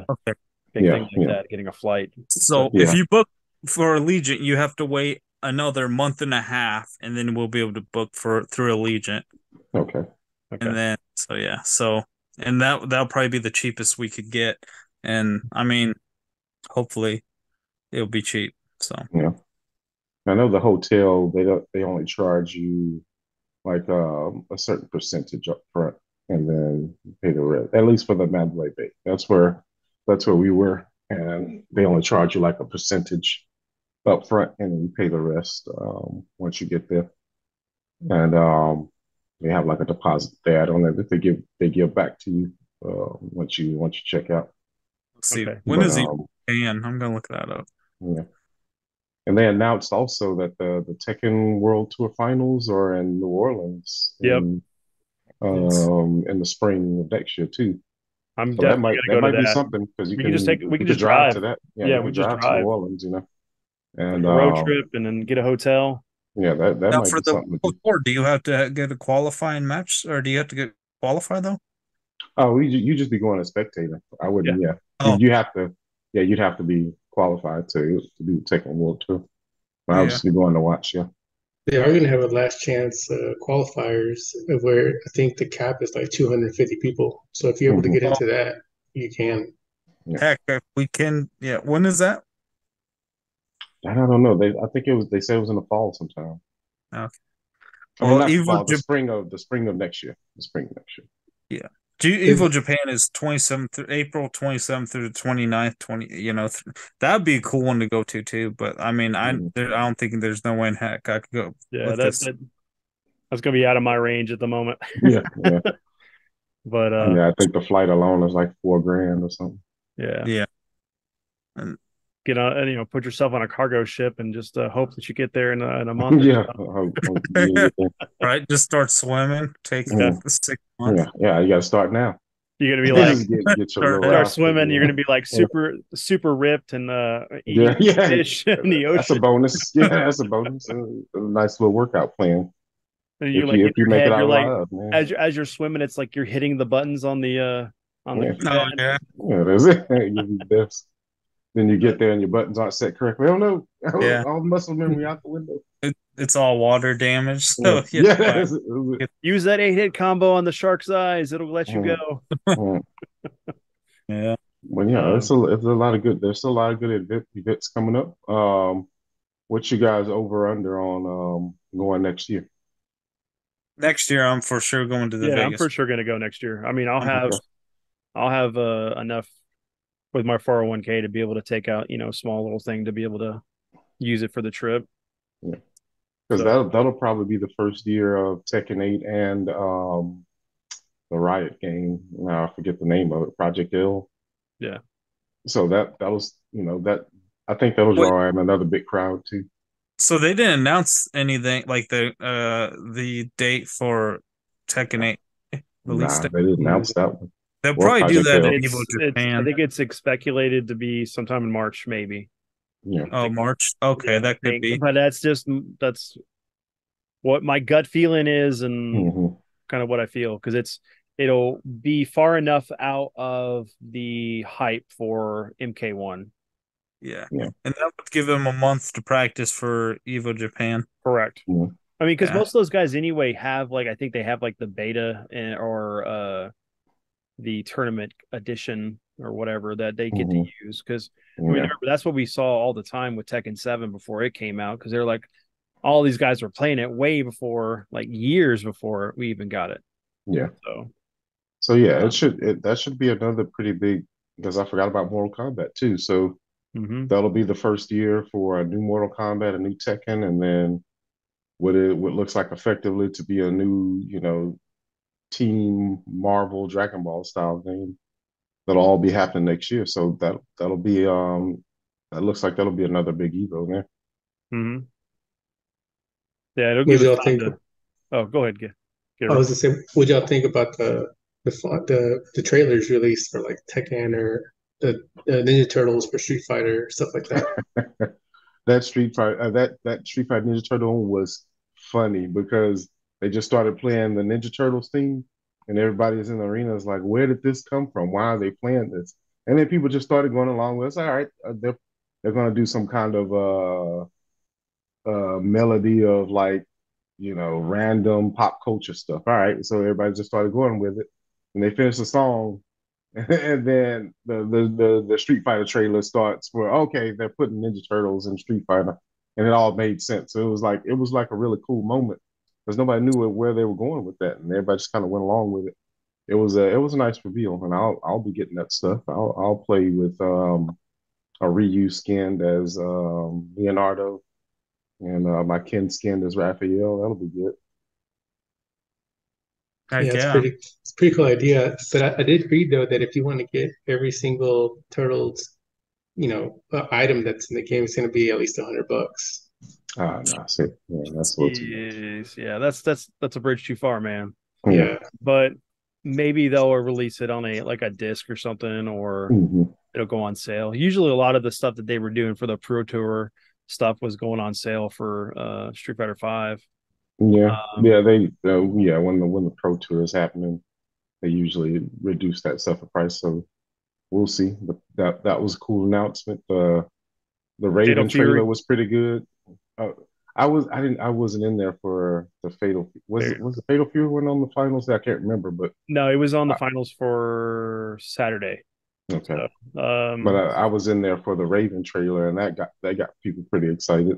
Okay. big Yeah, thing like yeah, that, getting a flight. So So if yeah. you book for Allegiant, you have to wait another month and a half, and then we'll be able to book for through Allegiant. Okay. And okay. then so yeah, so and that'll probably be the cheapest we could get. And I mean, hopefully it'll be cheap. So Yeah. I know the hotel they only charge you like a certain percentage up front and then you pay the rest. At least for the Mandalay Bay. That's where we were. And they only charge you like a percentage up front and then you pay the rest once you get there. And they have like a deposit there. I don't know if they give back to you once you check out. let's see. Okay. When But is he pan? I'm gonna look that up. yeah. And they announced also that the Tekken World Tour Finals are in New Orleans Yep. Yes. in the spring of next year too. I'm So definitely that gonna go might to be that. something because We you can could just drive to drive. that. Yeah, Yeah, you we could just drive to New drive Orleans, like and a road trip and then get a hotel. yeah, that Now might for be the something to World do. Tour, do you have to get a qualifying match, or do you have to get qualified though? Oh, you just be going as spectator. I Yeah. wouldn't. Yeah, Oh, you have to. Yeah, you'd have to be qualified to do the Tekken World Tour. But I would yeah. just be going to watch. Yeah. They are going to have a last chance qualifiers where I think the cap is like 250 people. So if you're able to Hmm. get Oh, into that, you can. Yeah. heck, if we can. Yeah. When is that? I don't know. I think they said it was in the fall sometime. Okay. I mean, Well, not the Evo fall, the spring of next year. The spring of next year. Yeah. Is Evo Japan is 27th through April 27th through the 29th, 20, that'd be a cool one to go to too. But I mean, Mhm. I don't think there's no way in heck I could go Yeah, with this. that's gonna be out of my range at the moment. Yeah, yeah, But yeah. I think the flight alone is like 4 grand or something. yeah. Yeah. And Get on and put yourself on a cargo ship and just hope that you get there in a month or Yeah, so. you get there. right, just start swimming, take Yeah. Mhm. the 6 months. Yeah, yeah. You got to start now. You're gonna be like Just get your little Sure. start outfit. swimming. You're Yeah. gonna be like super ripped and eating Yeah, yeah, fish in the that's a ocean. bonus. Yeah, that's a bonus. A nice little workout plan And you're like in if you your make it head, out you're like alive, man. as you're swimming, it's like you're hitting the buttons on the Yeah, Oh keypad. yeah, yeah, that's it. You'll be best. Then you get there and your buttons aren't set correctly. Oh no, yeah. all muscle memory out the window. It's all water damage, Yeah, so yeah. yeah, Fine. Use that 8-hit combo on the shark's eyes. It'll let you mm, go. mm. Yeah. But yeah, Um, it's a lot of good. There's still a lot of good events coming up. What you guys over under on going next year? Next year, I'm for sure going to the yeah, I'm Vegas. for sure gonna go next year. I mean, I'm Okay. I'll have enough with my 401k to be able to take out, a small little thing to be able to use it for the trip. Yeah. Because So that'll probably be the first year of Tekken 8 and the Riot game. Now I forget the name of it, Project L. yeah. So that was that I think that'll Wait, draw in another big crowd too. so they didn't announce anything like the date for Tekken 8 release Nah, date. they didn't announce that one They'll or probably do Project that at L. EVO It's I Japan. think it's speculated to be sometime in March, maybe. Yeah. Oh, Like, March. Okay, yeah, I that could think, be. but that's what my gut feeling is and Hmm. kind of what I feel because it'll be far enough out of the hype for MK1. Yeah. Yeah. And that would give them a month to practice for EVO Japan. Correct. Yeah. I mean, because Yeah. most of those guys anyway have I think they have like the beta or the tournament edition or whatever that they get to Hmm. use. Because I mean, Yeah. remember that's what we saw all the time with Tekken 7 before it came out. Because they're like all these guys were playing it way before, like years before we even got it. Yeah. So So yeah, um, that should be another pretty big because I forgot about Mortal Kombat too. So mhm. that'll be the first year for a new Mortal Kombat, a new Tekken, and then what looks like effectively to be a new, Team Marvel Dragon Ball style game. That'll all be happening next year. So that'll be that looks like that'll be another big Evo there. Mhm. Yeah, it'll What give did us y'all time think? to. Oh, go ahead, get it I right. was gonna say, what y'all think about the trailers released for like Tekken or the Ninja Turtles for Street Fighter stuff like that? That Street Fighter Ninja Turtle was funny because they just started playing the Ninja Turtles theme, and everybody's in the arena is like, "Where did this come from? Why are they playing this?" And then people just started going along with it. It's all right. They're gonna do some kind of melody of like random pop culture stuff. All right, so everybody just started going with it, and they finished the song, and then the Street Fighter trailer starts for okay, they're putting Ninja Turtles in Street Fighter, and it all made sense. So it was like a really cool moment because nobody knew where they were going with that, and everybody just kind of went along with it. It was a nice reveal, and I'll be getting that stuff. I'll play with a Ryu skinned as Leonardo, and my Ken skinned as Raphael. That'll be good. Yeah, Heck yeah. it's a pretty cool idea. But I did read though that if you want to get every single Turtles, item that's in the game, it's going to be at least $100. Ah, no, see, yeah, that's a little too much. Yes, yeah, that's a bridge too far, man. Yeah. Yeah, But maybe they'll release it on a disc or something, or Hmm. it'll go on sale. Usually, a lot of the stuff that they were doing for the Pro Tour stuff was going on sale for Street Fighter Five. Yeah, Um, yeah, yeah, when the Pro Tour is happening, they usually reduce that stuff in price. So we'll see. But that was a cool announcement. The Fatal Raven trailer Fury. was pretty good. Uh, I wasn't in there for the Fatal. Was the Fatal Fury one on the finals? I can't remember, but No, it was on the I, finals for Saturday. okay. So, But I was in there for the Raven trailer, and that got people pretty excited.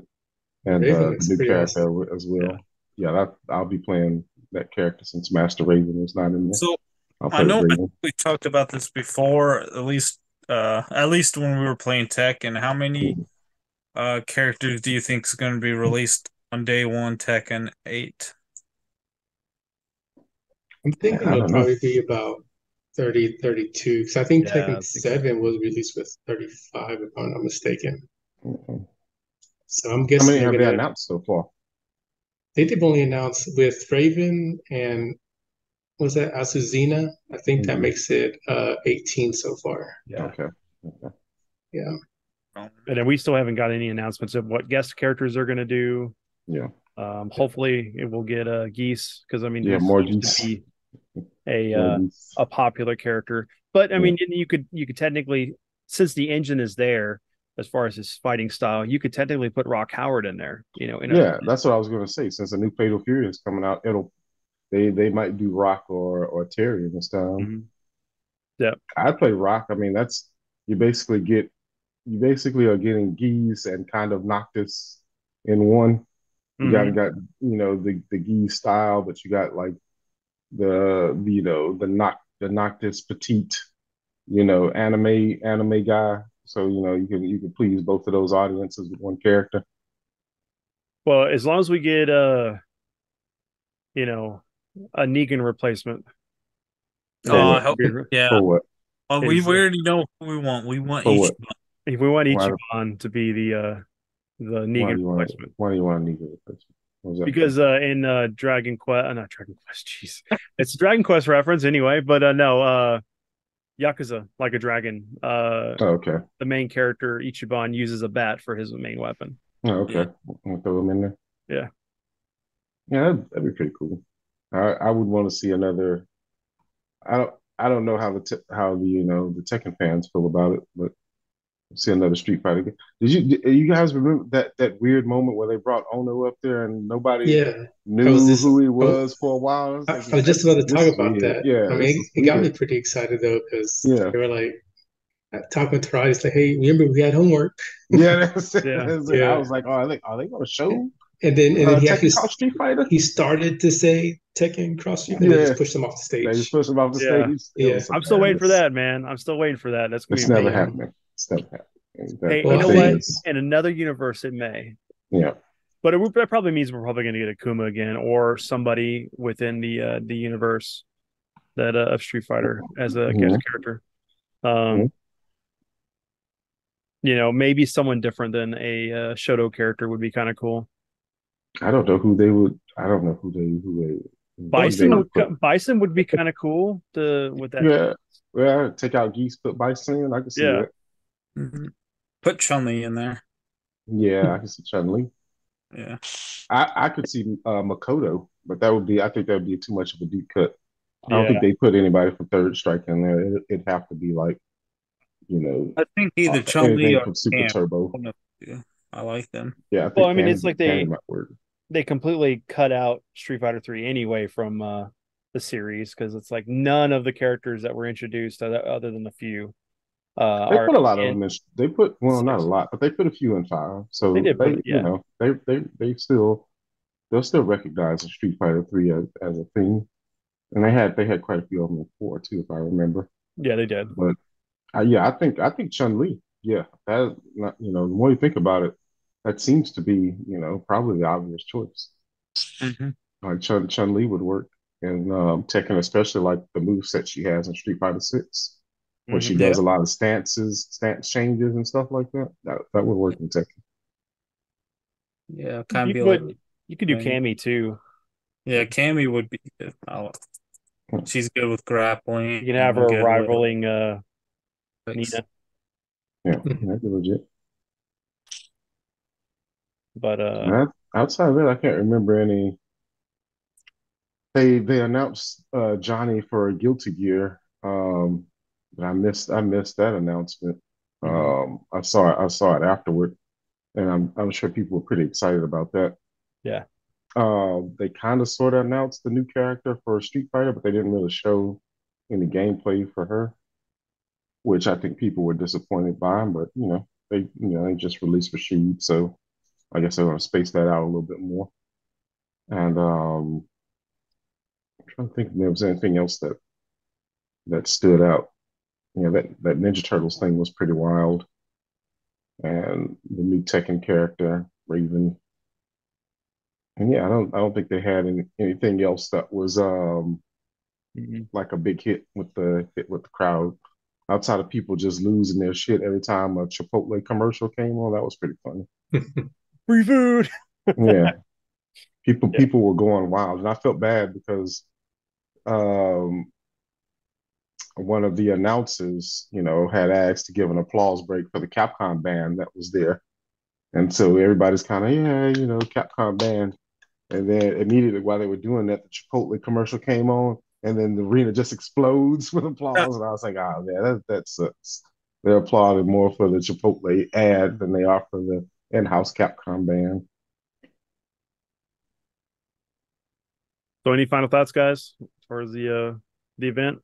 And Raven the looks new pretty awesome. character as yeah, well. Yeah, I'll be playing that character since Master Raven is not in there. So I'll I play as know Raven. we talked about this before, at least when we were playing Tech, and how many Mhm. characters do you think is going to be released on day one Tekken 8? I'm Man, thinking I it'll don't know. probably be about 30, 32. Because I think yeah, Tekken I think so. 7 was released with 35, if I'm not mistaken. Mhm. So I'm How guessing many they're have they gonna. announced so far? They've only announced with Raven and was that Azuzina? I think that Mhm. makes it 18 so far. Yeah. Okay. Okay. Yeah. Um, And then we still haven't got any announcements of what guest characters they're going to do. Yeah. Hopefully, it will get Geese because I mean Yeah. he More seems to geese. be a More uh, geese. a popular character. But I Yeah. mean, you could technically, since the engine is there as far as his fighting style, you could technically put Rock Howard in there. You know, in a Yeah. That's what I was gonna say. Since a new Fatal Fury is coming out, they might do Rock or Terry this time. Mhm. Yeah. I play Rock. I mean, that's you basically get you basically are getting Geese and kind of Noctis in one. You Hmm. got the Geese style, but you got like the Noctis petite anime guy. So you can please both of those audiences with one character. Well, as long as we get you know, a Negan replacement, For then I what? hope, yeah. For what? We is already know who we want. We want For each. what? if we want Why? Ichiban to be the Why Negan do you want? replacement. Why do you want to need a replacement? What was that for? Because in Dragon Quest, not Dragon Quest, jeez, it's a Dragon Quest reference anyway. But no, Yakuza, like a dragon. Oh, okay. The main character Ichiban uses a bat for his main weapon. Oh, Yeah. okay. I'll throw them in there. Yeah. Yeah, that'd be pretty cool. I would want to see another. I don't know how the Tekken fans feel about it, but see another Street Fighter game. You guys remember that weird moment where they brought Ono up there and nobody Yeah. I was knew just who he oh, was for a while? I was like, I was just about to this talk is about weird. that. I Yeah, mean, this is it got me weird. pretty excited though because Yeah, they were like talking to Rod. It's like, hey, remember we had homework. yeah. That's it. Yeah. That's it. I Yeah. was like, oh, are they going to show And then he Tekken actually Cross Street Fighter? he started to say Tekken Cross Street and they Yeah, just pushed him off the they just stage. pushed him off the Yeah. stage. It Yeah. was some I'm still waiting for madness. that, man. I'm still waiting for that. That's gonna It's be never amazing. Um, happening. It's never happening. Hey, you well, That know I thing what? think is, In another universe, it may. yeah. But that probably means we're probably going to get Akuma again, or somebody within the universe that of Street Fighter as a guest Mhm. character. Mhm. Um, maybe someone different than a Shoto character would be kind of cool. I don't know who they would. I don't know who they would put. Bison would be kind of cool to with that. Yeah, yeah. Take out Geese, put Bison in. I can see Yeah, that. Mhm. Put Chun-Li in there. Yeah, I can see Chun Li. Yeah. I could see Makoto, but I think that would be too much of a deep cut. I don't think yeah. they put anybody from Third Strike in there. It'd have to be like you know I think either Chun-Li anything or from Super Cam. Turbo. One of the two. I like them. Yeah, I Well, think I mean, it's Candy like Candy they might work. they completely cut out Street Fighter 3 anyway from the series because it's like none of the characters that were introduced other than a few They are put a lot of in them in. They put well, not a six. lot, but they put a few in five. They So did put it, yeah, they'll still recognize the Street Fighter 3 as a thing. And they had quite a few of them in four too, if I remember. yeah, they did. But yeah, I think Chun Li. Yeah, that not the more you think about it, that seems to be probably the obvious choice. Hmm. Like Chun Li would work, and Tekken, especially like the move set she has in Street Fighter 6, where she Hmm. Yeah. does a lot of stance changes and stuff like that. That would work in Tekken. Yeah. Kind of You be like, could you could do thing. Cammy too. Yeah, Cammy would be good. She's good with You grappling can have and her good with rivaling tricks. Nina, Yeah, that'd be legit. but Outside of that, I can't remember any. They announced Johnny for Guilty Gear, but I missed that announcement. mhm. I saw it afterward, and I'm sure people were pretty excited about that. Yeah, They kind of sort of announced the new character for Street Fighter, but they didn't really show any gameplay for her, which I think people were disappointed by. But they just released Rashid, so I guess they're going to space that out a little bit more. And I'm trying to think if there was anything else that stood out. That Ninja Turtles thing was pretty wild, and the new Tekken character Raven. And yeah, I don't think they had anything else that was mhm. like a big hit with the crowd. Outside of people just losing their shit every time a Chipotle commercial came on, that was pretty funny. Free food. Yeah, people Yeah, people were going wild, and I felt bad because um, one of the announcers, had asked to give an applause break for the Capcom band that was there. And so everybody's kind of, yeah, Capcom band. And then immediately while they were doing that, the Chipotle commercial came on, and then the arena just explodes with applause. And I was like, oh, man, that sucks. They're applauding more for the Chipotle ad than they are for the in-house Capcom band. So, any final thoughts, guys, as far as the event?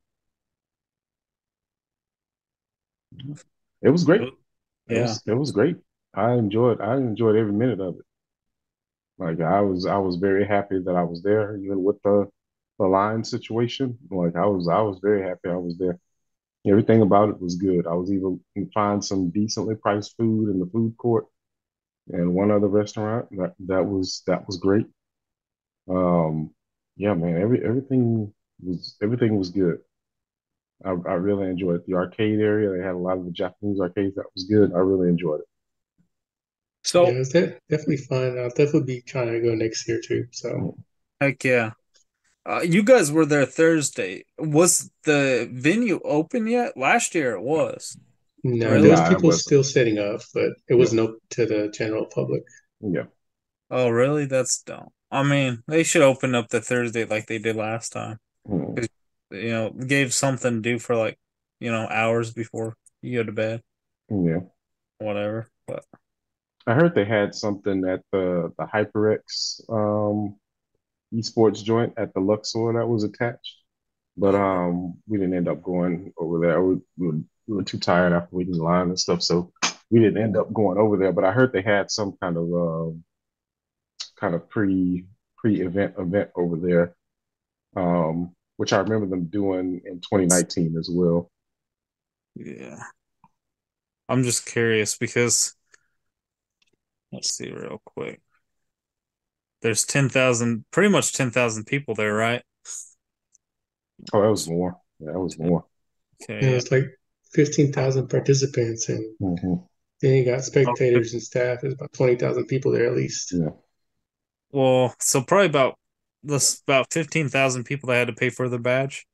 It was great. It Yeah. was it was great. I enjoyed every minute of it. Like I was very happy that I was there, even with the line situation. Like I was very happy I was there. Everything about it was good. I was able to find some decently priced food in the food court and one other restaurant. That was great. Um, yeah, man, everything was good. I really enjoyed it. The arcade area, they had a lot of the Japanese arcades. That was good. I really enjoyed it. Yeah, So, it's definitely fun. I'll definitely be trying to go next year too. So heck yeah. You guys were there Thursday. Was the venue open yet? Last year it was. no, there's Really? Nah, it people wasn't. still setting up, but it Yeah, wasn't open to the general public. yeah. Oh, really? That's dumb. I mean, they should open up the Thursday like they did last time. Mm, 'Cause, gave something to do for like, hours before you go to bed, yeah. whatever. But I heard they had something at the HyperX esports joint at the Luxor that was attached, but oh, we didn't end up going over there. We were too tired after waiting in line and stuff, so we didn't end up going over there. But I heard they had some kind of pre-event over there, which I remember them doing in 2019 as well. yeah. I'm just curious because let's see real quick. There's 10,000, pretty much 10,000 people there, right? Oh, that was more. Yeah, that was more. And Okay, it yeah. was like 15,000 participants, and Hmm. then you got Okay. spectators and staff. There's about 20,000 people there at least. Yeah, Well, so probably about 15,000 people that had to pay for the badge,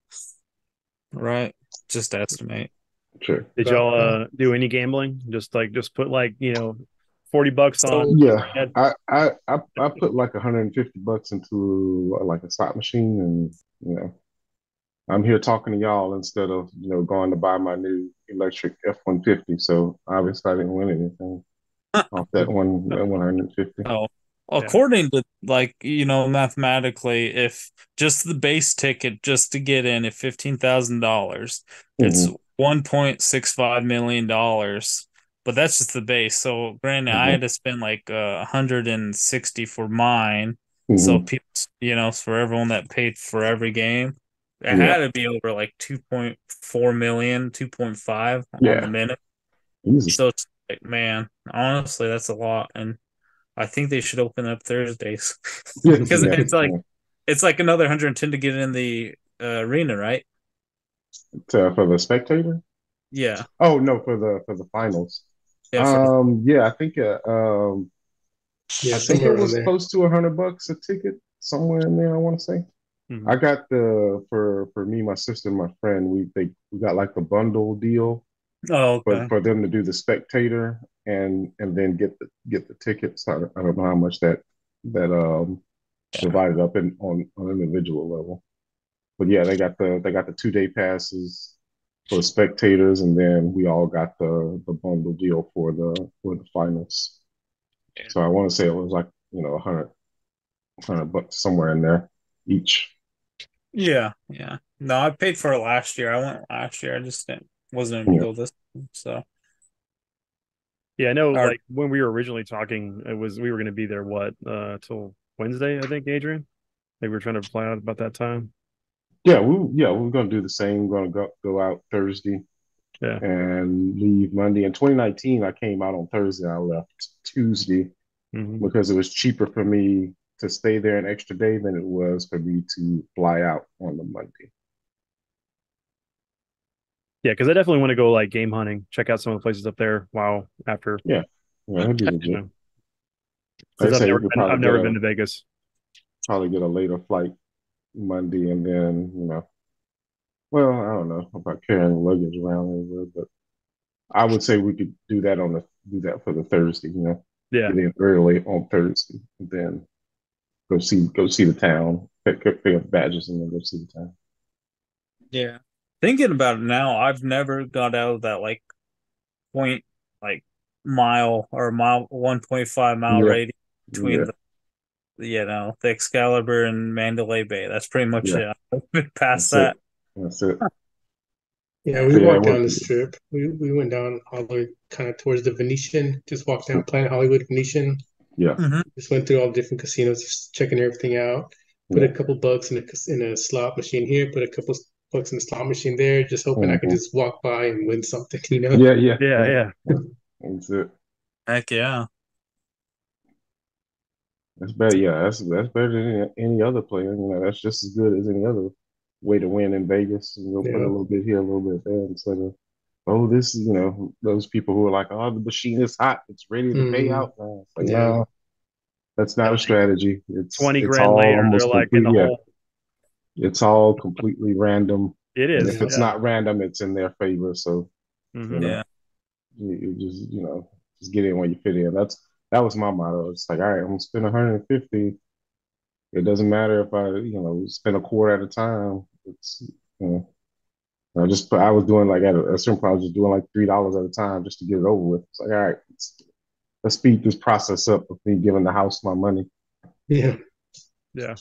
right? Just estimate. sure. Did About y'all do any gambling? Just put like $40 on So, Yeah, head. I put like $150 into like a slot machine, and I'm here talking to y'all instead of going to buy my new electric F-150. So obviously I didn't win anything off that 150. oh, Yeah. according to like, mathematically, if just the base ticket just to get in at $15,000, it's Hmm. $1.65 million. But that's just the base. So granted, I Hmm. had to spend like 160 for mine. So Hmm. people, for everyone that paid for every game, it Yeah, had to be over like 2.4 million, 2.5 on the yeah, minute. easy. So it's like, man, honestly, that's a lot. And I think they should open up Thursdays Yeah, because yeah, yeah. it's like another 110 to get in the arena, right? For the spectator? Yeah, Oh no, for the finals. yeah, for the Yeah, yeah, I think somewhere it around was there. close to $100 a ticket, somewhere in there, I want to say. Mhm. I got for me, my sister, and my friend. We got like the bundle deal oh, for okay. for them to do the spectator and then get the tickets. I don't know how much that Yeah, divided up in on individual level, but yeah, they got the 2 day passes for spectators, and then we all got the bundle deal for the finals. So I want to say it was like 100 bucks somewhere in there each. yeah, yeah. No, I paid for it last year. I went last year. I just wasn't able to Yeah, go this time. So, Yeah, I know. or Like when we were originally talking, we were going to be there what till Wednesday, I think, Adrian. Like we were trying to plan out about that time. we're gonna do the same. We're gonna go out Thursday Yeah. and leave Monday. In 2019, I came out on Thursday. I left Tuesday Hmm. because it was cheaper for me to stay there an extra day than it was for me to fly out on the Monday. Yeah, because I definitely want to go like game hunting, check out some of the places up there. Wow, after Yeah, yeah, it'd be you legit. know, Like since I I've say, we never could been, probably I've get never a been to Vegas. probably get a later flight Monday, and then well, I don't know about carrying luggage around everywhere, but I would say we could do that for the Thursday. Yeah. Get in early on Thursday, and then go see the town, pick up badges, and then go see the town. Yeah. Thinking about it now, I've never got out of that like point like mile or mile 1.5 mile Yeah, radius between yeah, the Excalibur and Mandalay Bay. That's pretty much yeah. it. I've been past That's it. that. That's it. Yeah, Yeah. we So yeah, I walked down went the through. strip. We went down all the way kind of towards the Venetian, just walked down Planet Hollywood Venetian. Yeah, Hmm. Just went through all the different casinos, just checking everything out. Put a yeah. couple bucks in a slot machine here, put a couple bucks in the slot machine there, just hoping I could Hmm. just walk by and win something, you know? Yeah, yeah, Yeah, yeah. yeah. That's it. Heck yeah. That's better. Yeah, that's better than any other player. That's just as good as any other way to win in Vegas. And go put a Yeah. little bit here, a little bit there, instead of this is those people who are like, oh, the machine is hot, it's ready to pay Mm, out now. It's like, yeah. no, that's not a strategy. It's 20 it's grand all later, they're almost like in complete. the Yeah, hole. it's all completely random. It And is. if it's Yeah. Yeah. not random, it's in their favor. So you Hmm. know, Yeah. you just just get in where you fit in. That was my motto. It's like, all right, I'm gonna spend 150. It doesn't matter if I, spend a quarter at a time. It's, you know, I was doing like at a certain point, I was just doing like $3 at a time just to get it over with. It's like, all right, let's speed this process up of me giving the house my money. Yeah. Yeah.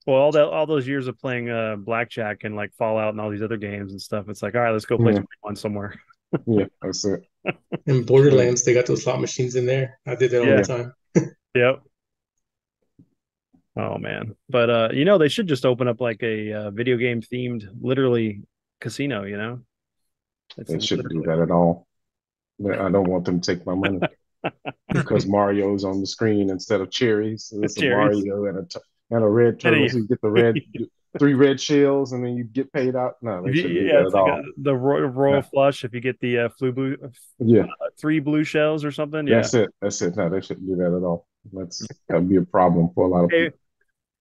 Well, all those years of playing blackjack and like Fallout and all these other games and stuff, it's like, all right, let's go play Yeah, 21 somewhere. yeah, that's it. In So, Borderlands, they got those slot machines in there. I did that all the Yeah. yeah, time. Yep. Oh man. But they should just open up like a video game themed literally casino, It's they shouldn't do literally that at all. But I don't want them to take my money because Mario's on the screen instead of cherries. So it's a cherries. Mario and a red And turtle. So you get the three red shells, and then you get paid out. No, they shouldn't do yeah, that it's at like all. the royal No. flush if you get the Yeah, three blue shells or something. Yeah. that's it. That's it. No, they shouldn't do that at all. That'd be a problem for a lot of Hey, people.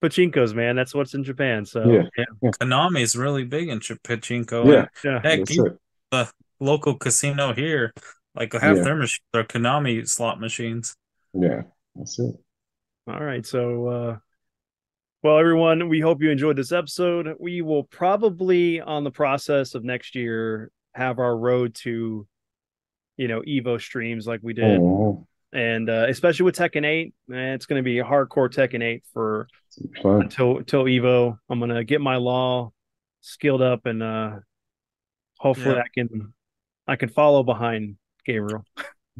pachinkos, man. That's what's in Japan. So Yeah, yeah, yeah, Konami is really big in Pachinko, yeah. and yeah. heck, That's it. the local casino here, like half Yeah, their machines are Konami slot machines. yeah. That's it. All right. So well, everyone, we hope you enjoyed this episode. We will probably on the process of next year have our road to Evo streams like we did. Oh, And especially with Tekken 8, it's going to be hardcore Tekken 8 for fun. until Evo. I'm going to get my law skilled up and hopefully Yeah. I can follow behind Gabriel.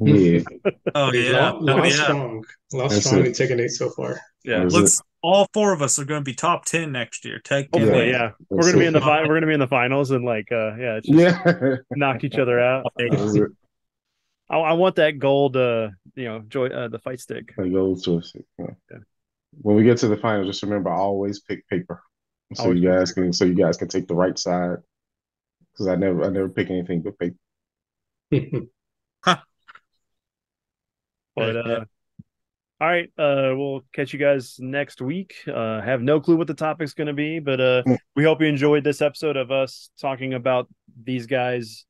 Yeah, Oh yeah. Oh Law yeah. strong. Law that's strong it. in Tekken 8 so far. Yeah. That's it. Looks all four of us are going to be top 10 next year. Tekken Yeah, Hopefully, 8. yeah. We're that's going to be it. in the we're going to be in the finals and like yeah, it's just Yeah, knock each other out. that's it. I want that gold joy the fight stick. That goes to us. Yeah. Yeah. When we get to the final, just remember I always pick paper, Always so you guys can take the right side because I never pick anything but paper. but Heck yeah. all right, we'll catch you guys next week. Have no clue what the topic's going to be, but we hope you enjoyed this episode of us talking about these guys'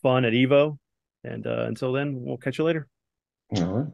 fun at Evo. And until then, we'll catch you later. All right.